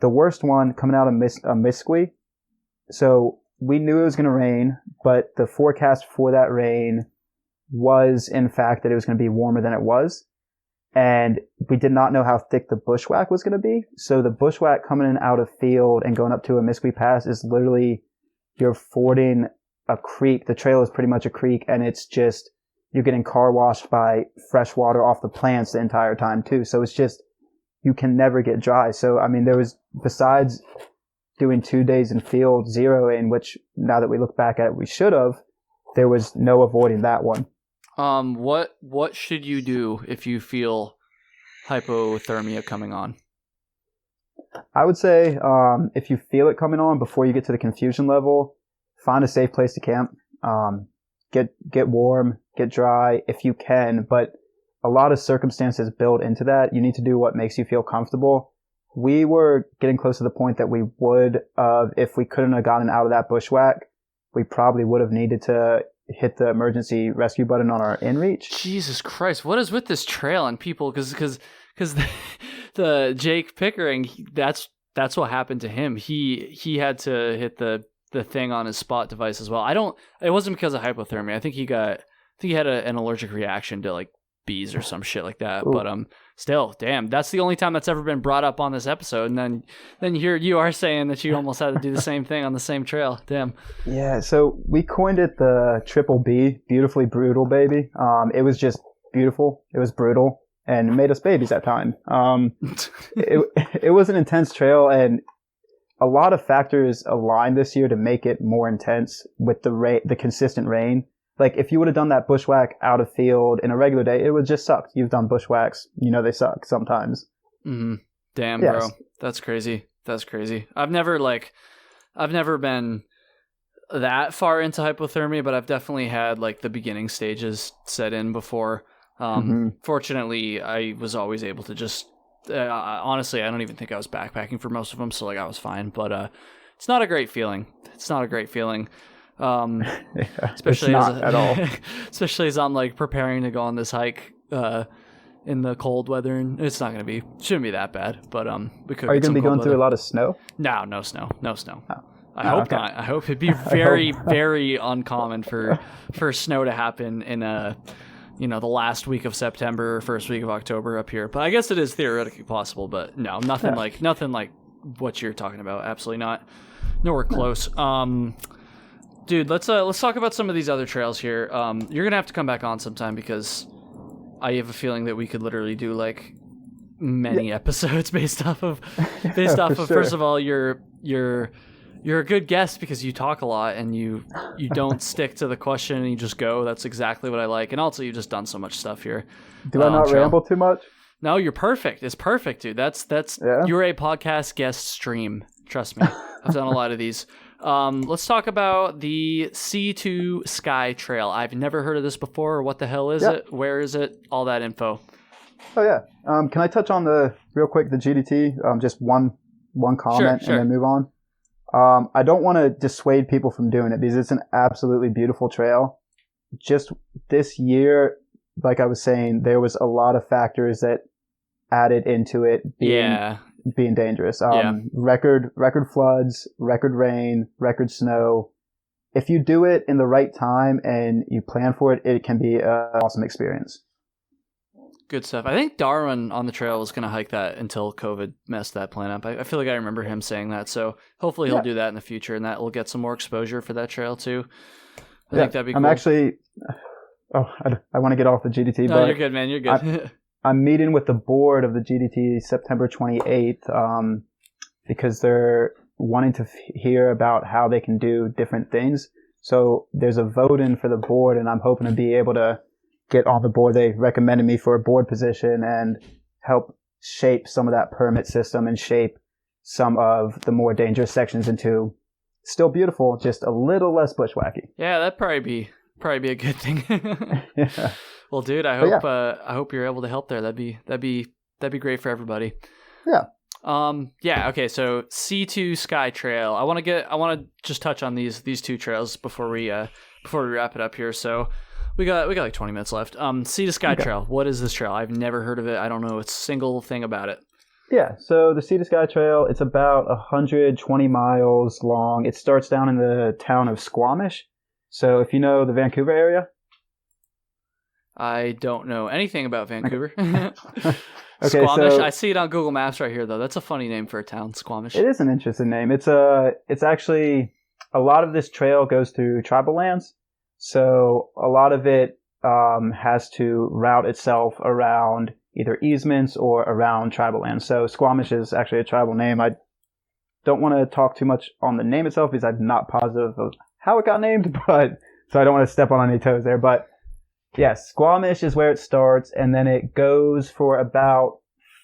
worst one coming out of Miscellany. So we knew it was going to rain, but the forecast for that rain was in fact that it was going to be warmer than it was. And we did not know how thick the bushwhack was going to be. So the bushwhack coming in out of field and going up to a Miscellany Pass is literally, you're fording a creek. The trail is pretty much a creek, and it's just, you're getting car washed by fresh water off the plants the entire time too. So it's just, you can never get dry. So, I mean, there was, besides doing 2 days in field, 0 in, which now that we look back at it, we should have, there was no avoiding that one. What should you do if you feel hypothermia coming on? I would say, if you feel it coming on before you get to the confusion level, find a safe place to camp. Get warm, get dry if you can, but a lot of circumstances build into that. You need to do what makes you feel comfortable. We were getting close to the point that we would, if we couldn't have gotten out of that bushwhack, we probably would have needed to hit the emergency rescue button on our inReach. Jesus Christ, what is with this trail and people? Because the Jake Pickering, that's what happened to him. He had to hit the thing on his spot device as well. It wasn't because of hypothermia. I think he had an allergic reaction to like bees or some shit like that. Ooh. But still, damn, that's the only time that's ever been brought up on this episode. And then here you are saying that you almost had to do the same thing on the same trail. Damn. Yeah. So we coined it the Triple B, beautifully brutal, baby. It was just beautiful. It was brutal and it made us babies that time. It was an intense trail, and a lot of factors aligned this year to make it more intense with the consistent rain. Like, if you would have done that bushwhack out of field in a regular day, it would just suck. You've done bushwhacks. You know they suck sometimes. Mm-hmm. Damn, yes. Bro. That's crazy. That's crazy. I've never been that far into hypothermia, but I've definitely had, like, the beginning stages set in before. Fortunately, I was always able to just... honestly, I don't even think I was backpacking for most of them, so, like, I was fine. But it's not a great feeling. Especially at all. Especially as I'm like preparing to go on this hike in the cold weather, and it's not going to shouldn't be that bad, but we could. Are you going to be going through a lot of snow? No snow. Oh. I hope not. I hope it'd be very very uncommon for snow to happen in the last week of September, first week of October up here. But I guess it is theoretically possible, but no, nothing like what you're talking about. Absolutely not. Nowhere close. Dude, let's talk about some of these other trails here. You're gonna have to come back on sometime because I have a feeling that we could literally do like many episodes based off of. Sure. First of all, you're a good guest because you talk a lot and you don't stick to the question and you just go. That's exactly what I like. And also, you've just done so much stuff here. Do I not ramble too much? No, you're perfect. It's perfect, dude. That's You're a podcast guest stream. Trust me, I've done a lot of these. Let's talk about the C2 Sky Trail. I've never heard of this before. What the hell is it? Where is it? All that info. Oh yeah. Can I touch on real quick the GDT? Just one comment sure. And then move on. I don't want to dissuade people from doing it because it's an absolutely beautiful trail. Just this year, like I was saying, there was a lot of factors that added into it being dangerous. Record floods, record rain, record snow. If you do it in the right time and you plan for it, it can be an awesome experience. Good stuff. I think Darwin on the trail was going to hike that until COVID messed that plan up. I feel like I remember him saying that. So hopefully he'll do that in the future, and that will get some more exposure for that trail too. I think that'd be cool. I'm actually... I want to get off the GDT. No, you're good, man. You're good. I'm meeting with the board of the GDT September 28th because they're wanting to hear about how they can do different things. So there's a vote in for the board, and I'm hoping to be able to get on the board. They recommended me for a board position and help shape some of that permit system and shape some of the more dangerous sections into still beautiful, just a little less bushwhacky. Yeah, that'd probably be a good thing. Yeah. Well, dude, I hope you're able to help there. That'd be great for everybody. Yeah. Yeah. Okay. So C2 Sky Trail. I want to just touch on these two trails before we wrap it up here. So we got like 20 minutes left. C2 Sky Trail. What is this trail? I've never heard of it. I don't know a single thing about it. Yeah. So the C2 Sky Trail, it's about 120 miles long. It starts down in the town of Squamish. So if you know the Vancouver area. I don't know anything about Vancouver. Okay, Squamish. so I see it on Google Maps right here, though. That's a funny name for a town, Squamish. it is an interesting name. It's actually a lot of this trail goes through tribal lands, so a lot of it has to route itself around either easements or around tribal lands. So Squamish is actually a tribal name. I don't want to talk too much on the name itself because I'm not positive of how it got named, but so I don't want to step on any toes there. But yes, Squamish is where it starts, and then it goes for about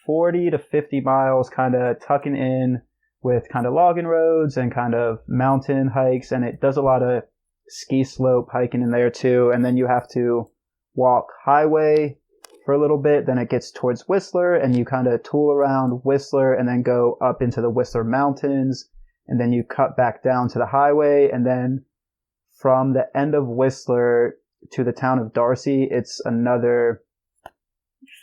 40 to 50 miles, kind of tucking in with kind of logging roads and kind of mountain hikes, and it does a lot of ski slope hiking in there too. And then you have to walk highway for a little bit, then it gets towards Whistler, and you kind of tool around Whistler and then go up into the Whistler Mountains, and then you cut back down to the highway, and then from the end of Whistler to the town of Darcy, it's another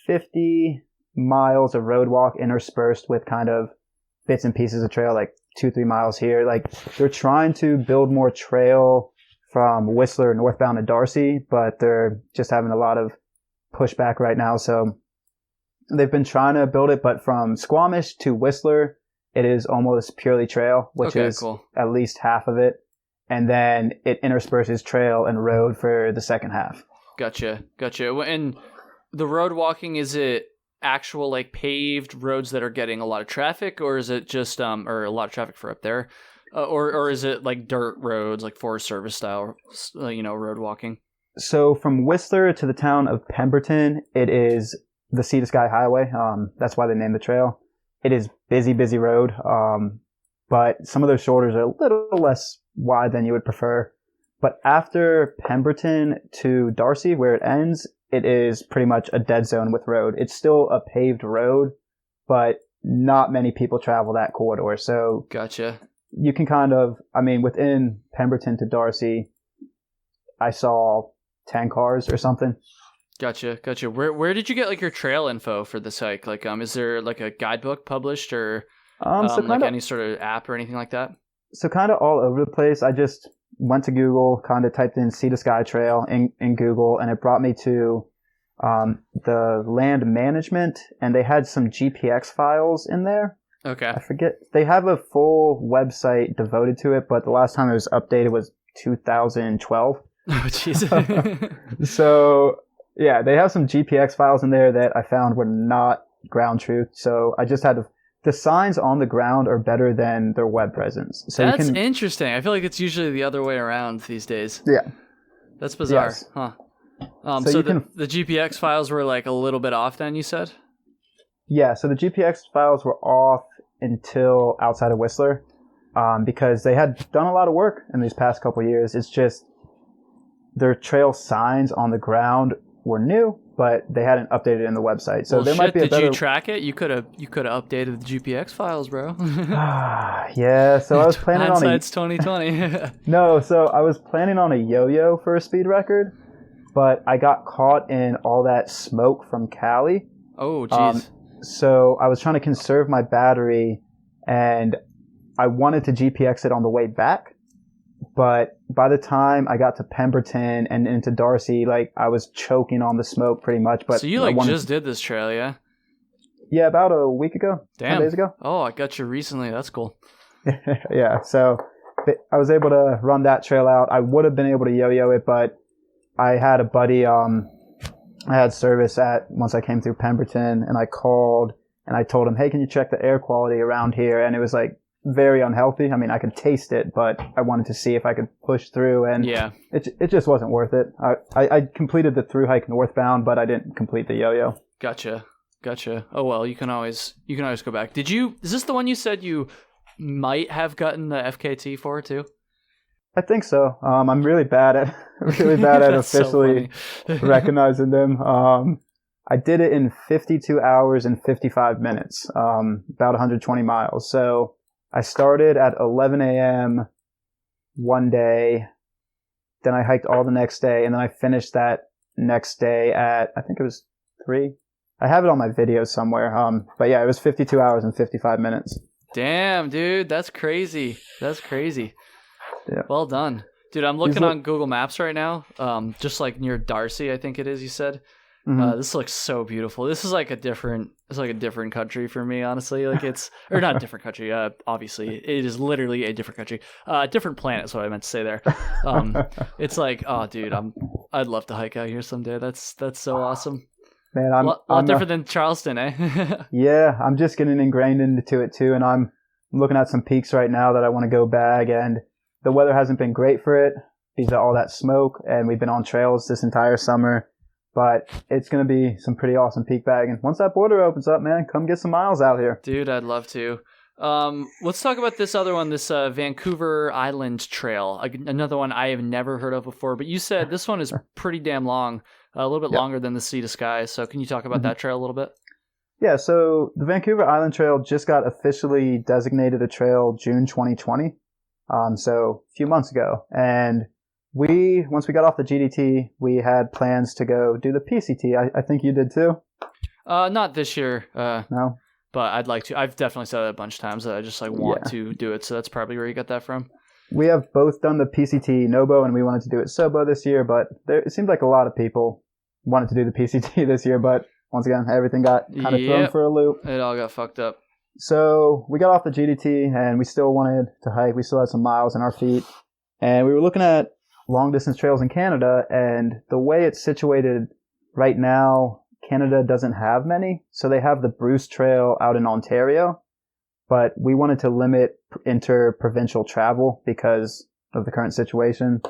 50 miles of road walk interspersed with kind of bits and pieces of trail, like 2-3 miles here. Like, they're trying to build more trail from Whistler northbound to Darcy, but they're just having a lot of pushback right now. So they've been trying to build it, but from Squamish to Whistler, it is almost purely trail, which is cool. At least half of it. And then it intersperses trail and road for the second half. Gotcha. And the road walking, is it actual like paved roads that are getting a lot of traffic, or is it just or a lot of traffic for up there, or is it like dirt roads, like Forest Service style, road walking? So from Whistler to the town of Pemberton, it is the Sea to Sky Highway. That's why they named the trail. It is busy road. But some of those shoulders are a little less wide than you would prefer. But after Pemberton to Darcy, where it ends, it is pretty much a dead zone with road. It's still a paved road, but not many people travel that corridor. So gotcha. You can within Pemberton to Darcy, I saw 10 cars or something. Gotcha. Where did you get like your trail info for this hike? Like, is there like a guidebook published or any sort of app or anything like that? So kind of all over the place. I just went to Google, kind of typed in Sea to Sky Trail in Google, and it brought me to the land management, and they had some GPX files in there. Okay. I forget. They have a full website devoted to it, but the last time it was updated was 2012. Oh, jeez. So, yeah, they have some GPX files in there that I found were not ground truth. So I just had to... The signs on the ground are better than their web presence. So that's interesting. I feel like it's usually the other way around these days. Yeah. That's bizarre. Yes. Huh. So the GPX files were like a little bit off then, you said? Yeah, so the GPX files were off until outside of Whistler because they had done a lot of work in these past couple of years. It's just their trail signs on the ground were new, but they hadn't updated in the website. So might be a better... Did you track it? You could have updated the GPX files, bro. Yeah, so I was planning on Hindsight's 2020. No, so I was planning on a yo-yo for a speed record, but I got caught in all that smoke from Cali. Oh, jeez. So I was trying to conserve my battery, and I wanted to GPX it on the way back. But by the time I got to Pemberton and into Darcy, like, I was choking on the smoke pretty much. But so you just did this trail, yeah? Yeah, about a week ago. Damn. 10 days ago. Oh, I got you recently. That's cool. Yeah, so I was able to run that trail out. I would have been able to yo-yo it, but I had a buddy, I had service once I came through Pemberton, and I called and I told him, hey, can you check the air quality around here? And it was like very unhealthy. I mean, I could taste it, but I wanted to see if I could push through, and yeah, it just wasn't worth it. I completed the thru hike northbound, but I didn't complete the yo-yo. Gotcha. Gotcha. Oh well, you can always go back. Is this the one you said you might have gotten the FKT for too? I think so. I'm really bad at officially recognizing them. I did it in 52 hours and 55 minutes, about 120 miles. So I started at 11 a.m. one day, then I hiked all the next day, and then I finished that next day at, I think it was 3. I have it on my video somewhere. But yeah, it was 52 hours and 55 minutes. Damn, dude, that's crazy. Yeah. Well done. Dude, I'm looking on Google Maps right now, just like near Darcy, I think it is, you said. Mm-hmm. This looks so beautiful. This is like a different country for me, honestly. Like or not a different country, obviously. It is literally a different country. Different planet is what I meant to say there. It's like, oh, dude, I'd love to hike out here someday. That's so awesome. Man, I'm a lot different than Charleston, eh? Yeah, I'm just getting ingrained into it too, and I'm looking at some peaks right now that I want to go bag, and the weather hasn't been great for it because of all that smoke, and we've been on trails this entire summer, but it's going to be some pretty awesome peak bagging. Once that border opens up, man, come get some miles out here. Dude, I'd love to. Let's talk about this other one, this Vancouver Island Trail, another one I have never heard of before, but you said this one is pretty damn long, a little bit longer than the Sea to Sky, so can you talk about that trail a little bit? Yeah, so the Vancouver Island Trail just got officially designated a trail June 2020. So a few months ago. And once we got off the GDT, we had plans to go do the PCT. I think you did too? Not this year. No? But I'd like to. I've definitely said that a bunch of times that I just want to do it. So that's probably where you got that from. We have both done the PCT Nobo, and we wanted to do it Sobo this year, but it seemed like a lot of people wanted to do the PCT this year, but once again, everything got kind of thrown for a loop. It all got fucked up. So we got off the GDT and we still wanted to hike. We still had some miles in our feet. And we were looking at long distance trails in Canada, and the way it's situated right now, Canada doesn't have many. So they have the Bruce Trail out in Ontario, but we wanted to limit inter-provincial travel because of the current situation.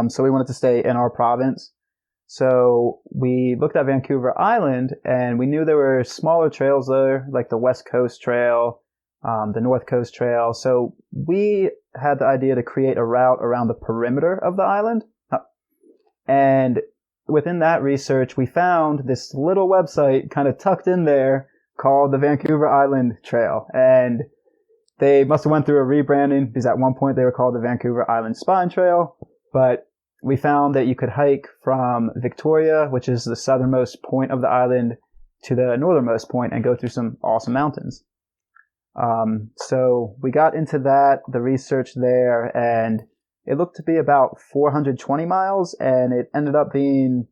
So we wanted to stay in our province. So we looked at Vancouver Island, and we knew there were smaller trails there, like the West Coast Trail, the North Coast Trail. So we had the idea to create a route around the perimeter of the island. And within that research, we found this little website kind of tucked in there called the Vancouver Island Trail. And they must have went through a rebranding because at one point they were called the Vancouver Island Spine Trail. But we found that you could hike from Victoria, which is the southernmost point of the island, to the northernmost point and go through some awesome mountains. So we got into the research there, and it looked to be about 420 miles, and it ended up being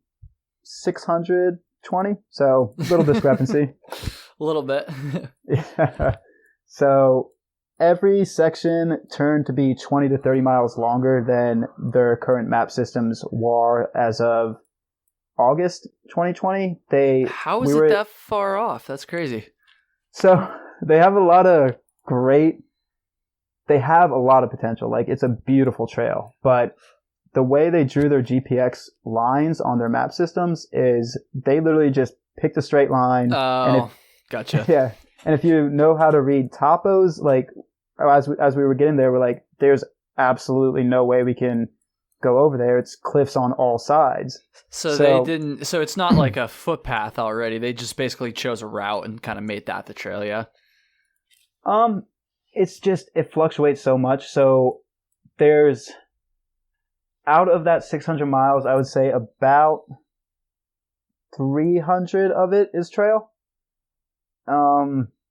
620. So a little discrepancy. A little bit. Yeah. So every section turned to be 20 to 30 miles longer than their current map systems were as of August 2020. How is it that far off? That's crazy. So they have a lot of potential. Like, it's a beautiful trail, but the way they drew their GPX lines on their map systems is they literally just picked a straight line. Oh, gotcha. Yeah. And if you know how to read topos, like, as we were getting there, we're like, there's absolutely no way we can go over there. It's cliffs on all sides. So they didn't. So it's not like a footpath already. They just basically chose a route and kind of made that the trail. Yeah. It's just, it fluctuates so much. So there's, out of that 600 miles, I would say about 300 of it is trail.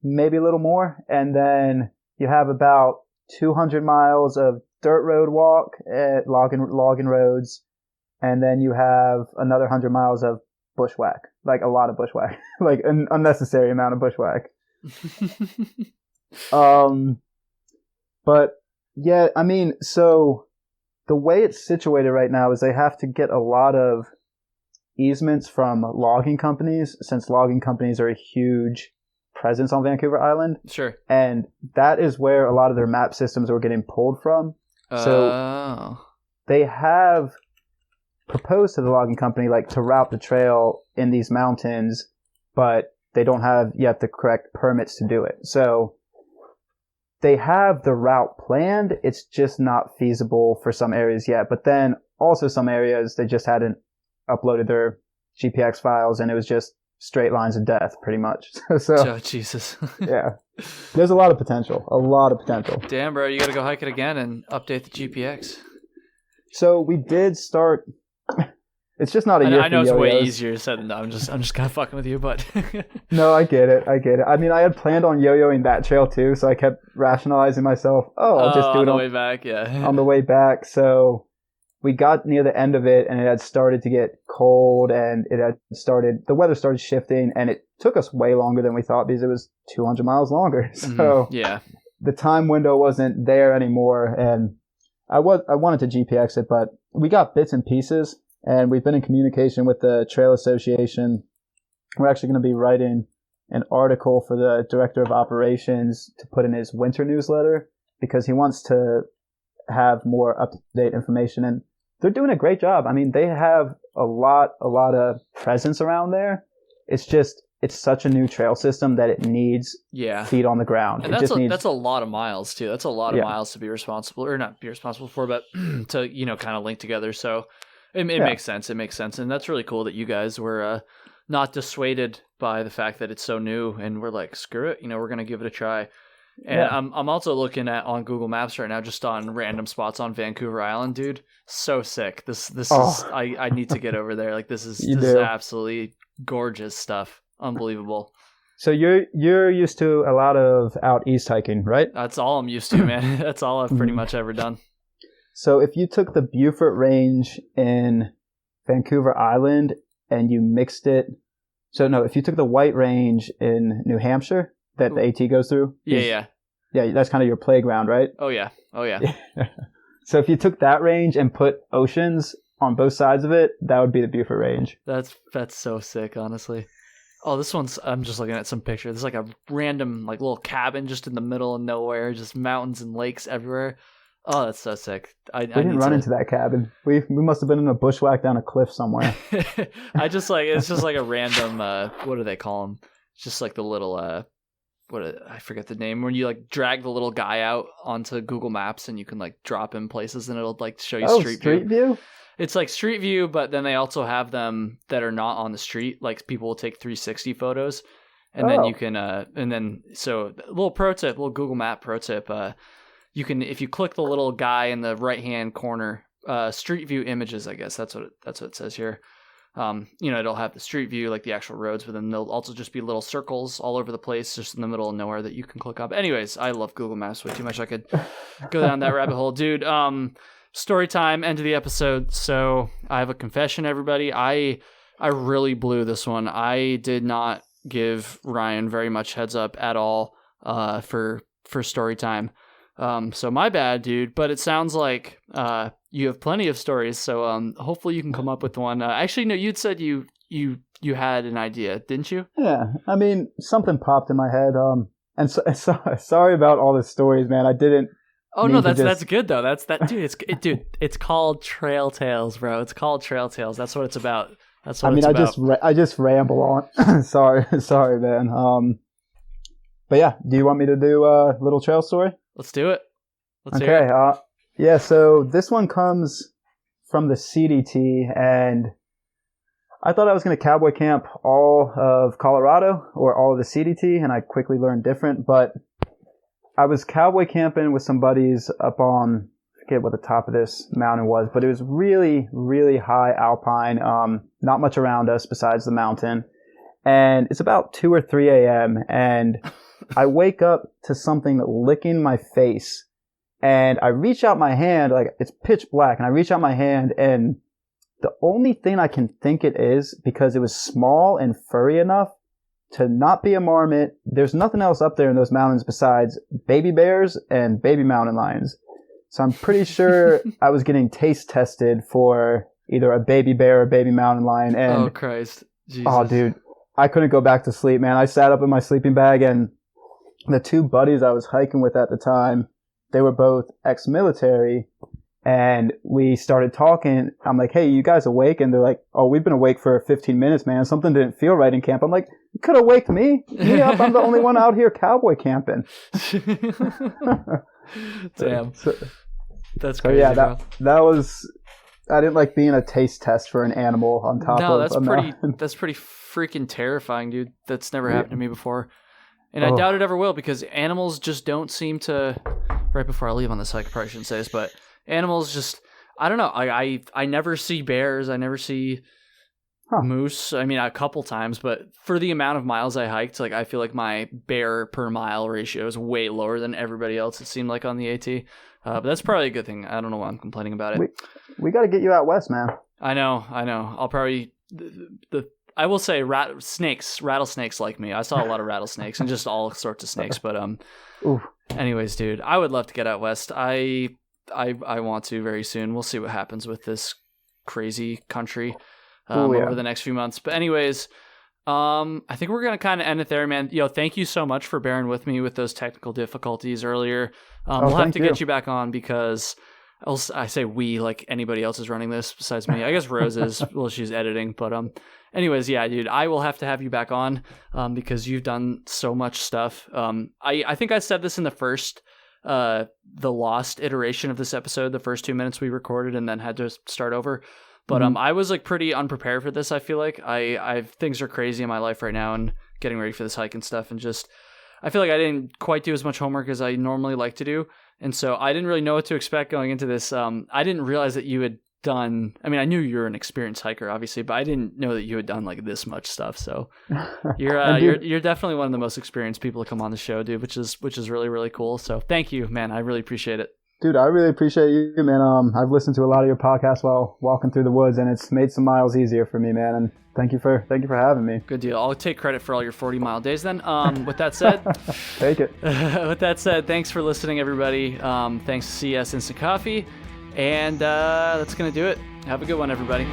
Maybe a little more. And then you have about 200 miles of dirt road walk at logging roads. And then you have another 100 miles of bushwhack, like a lot of bushwhack, like an unnecessary amount of bushwhack. But yeah, I mean, so the way it's situated right now is they have to get a lot of easements from logging companies, since logging companies are a huge presence on Vancouver Island. Sure. And that is where a lot of their map systems were getting pulled from. So they have proposed to the logging company, like, to route the trail in these mountains, but they don't have yet the correct permits to do it. So they have the route planned. It's just not feasible for some areas yet. But then also some areas, they just hadn't uploaded their GPX files, and it was just straight lines of death, pretty much. So oh, Jesus. yeah, there's a lot of potential. A lot of potential. Damn, bro, you got to go hike it again and update the GPX. So we did start. It's just not a year. I know for it's yo-yos. way easier said than done. I'm just kind of fucking with you, but No, I get it. I mean, I had planned on yo-yoing that trail too, so I kept rationalizing myself. Oh, I'll just do on it the way back. Yeah, on the way back. So we got near the end of it, and it had started to get cold, and the weather started shifting, and it took us way longer than we thought because it was 200 miles longer. So yeah, the time window wasn't there anymore, and I wanted to GPX it, but we got bits and pieces. And we've been in communication with the Trail Association. We're actually going to be writing an article for the Director of Operations to put in his winter newsletter because he wants to have more up-to-date information. And they're doing a great job. I mean, they have a lot of presence around there. It's such a new trail system that it needs feet on the ground. And that's a lot of miles, too. That's a lot of miles to be responsible, or not be responsible for, but to, kind of link together. So it makes sense. It makes sense. And that's really cool that you guys were not dissuaded by the fact that it's so new and we're like, screw it, we're going to give it a try. And I'm also looking on Google Maps right now, just on random spots on Vancouver Island, dude. So sick. This is, I need to get over there. Like this is absolutely gorgeous stuff. Unbelievable. So you're used to a lot of out east hiking, right? That's all I'm used to, man. That's all I've pretty much ever done. So if you took the Beaufort Range in Vancouver Island and you mixed it, if you took the White Range in New Hampshire that the AT goes through. Yeah, that's kind of your playground, right? Oh yeah. So if you took that range and put oceans on both sides of it, that would be the Beaufort Range. That's so sick, honestly. Oh, this one's, I'm just looking at some pictures. There's like a random like little cabin just in the middle of nowhere, just mountains and lakes everywhere. Oh, that's so sick. We didn't run into that cabin. We must have been in a bushwhack down a cliff somewhere. It's just like a random, what do they call them? It's just like the little, I forget the name, when you like drag the little guy out onto Google Maps and you can like drop him places and it'll like show you street view. It's like street view, but then they also have them that are not on the street. Like people will take 360 photos and then you can, so little Google Map pro tip, you can, if you click the little guy in the right-hand corner, street view images, I guess that's what it says here. It'll have the street view, like the actual roads, but then there'll also just be little circles all over the place, just in the middle of nowhere that you can click up. Anyways, I love Google Maps way too much. I could go down that rabbit hole, dude. Story time, end of the episode. So I have a confession, everybody. I really blew this one. I did not give Ryan very much heads up at all for story time. So my bad, dude, but it sounds like you have plenty of stories, so hopefully you can come up with one. Actually, no, you'd said you had an idea, didn't you? Yeah, I mean, something popped in my head. And sorry about all the stories, man. I didn't. Oh no, that's good though. It's called Trail Tales, bro. It's called Trail Tales. That's what it's about. That's what it's about. I just ramble on. sorry, man. But yeah, do you want me to do a little trail story? Let's do it. Let's hear it. Yeah, so this one comes from the CDT, and I thought I was going to cowboy camp all of Colorado or all of the CDT, and I quickly learned different, but I was cowboy camping with some buddies up on, I forget what the top of this mountain was, but it was really, really high alpine, not much around us besides the mountain, and it's about 2 or 3 a.m., and I wake up to something licking my face, and I reach out my hand, like it's pitch black, and I reach out my hand, and the only thing I can think it is, because it was small and furry enough to not be a marmot, there's nothing else up there in those mountains besides baby bears and baby mountain lions. So I'm pretty sure I was getting taste tested for either a baby bear or baby mountain lion. And oh, Christ. Jesus. Oh, dude. I couldn't go back to sleep, man. I sat up in my sleeping bag, and the 2 buddies I was hiking with at the time, they were both ex-military, and we started talking. I'm like, hey, you guys awake? And they're like, oh, we've been awake for 15 minutes, man. Something didn't feel right in camp. I'm like, could have waked me up. I'm the only one out here cowboy camping. Damn. That's So crazy. yeah, bro. that was. I didn't like being a taste test for an animal on top No, of that's a pretty. mountain. That's pretty freaking terrifying, dude. That's never happened to me before, and I doubt it ever will because animals just don't seem to. Right before I leave on this hike, I probably shouldn't say this, but animals just. I don't know. I never see bears. I never see moose. I mean, a couple times, but for the amount of miles I hiked, like I feel like my bear per mile ratio is way lower than everybody else. It seemed like on the AT, but that's probably a good thing. I don't know why I'm complaining about it. We got to get you out west, man. I know. I'll probably I will say rattlesnakes like me. I saw a lot of rattlesnakes and just all sorts of snakes. But anyways, dude, I would love to get out west. I want to very soon. We'll see what happens with this crazy country over the next few months. But anyways, I think we're going to kind of end it there, man. Thank you so much for bearing with me with those technical difficulties earlier. We'll have to get you back on because I say we, like anybody else is running this besides me. I guess Rose is, well, she's editing. But anyways, yeah, dude, I will have to have you back on because you've done so much stuff. I think I said this in the first the lost iteration of this episode, the first 2 minutes we recorded and then had to start over. But I was like pretty unprepared for this. I feel like things are crazy in my life right now and getting ready for this hike and stuff. And just, I feel like I didn't quite do as much homework as I normally like to do. And so I didn't really know what to expect going into this. I didn't realize that you had done, I mean, I knew you're an experienced hiker, obviously, but I didn't know that you had done like this much stuff. So you're definitely one of the most experienced people to come on the show, dude, which is really, really cool. So thank you, man. I really appreciate it. Dude, I really appreciate you, man. I've listened to a lot of your podcasts while walking through the woods, and it's made some miles easier for me, man. And thank you for having me. Good deal. I'll take credit for all your 40-mile days then. With that said, take it. With that said, thanks for listening, everybody. Thanks to CS Instant Coffee, and that's gonna do it. Have a good one, everybody.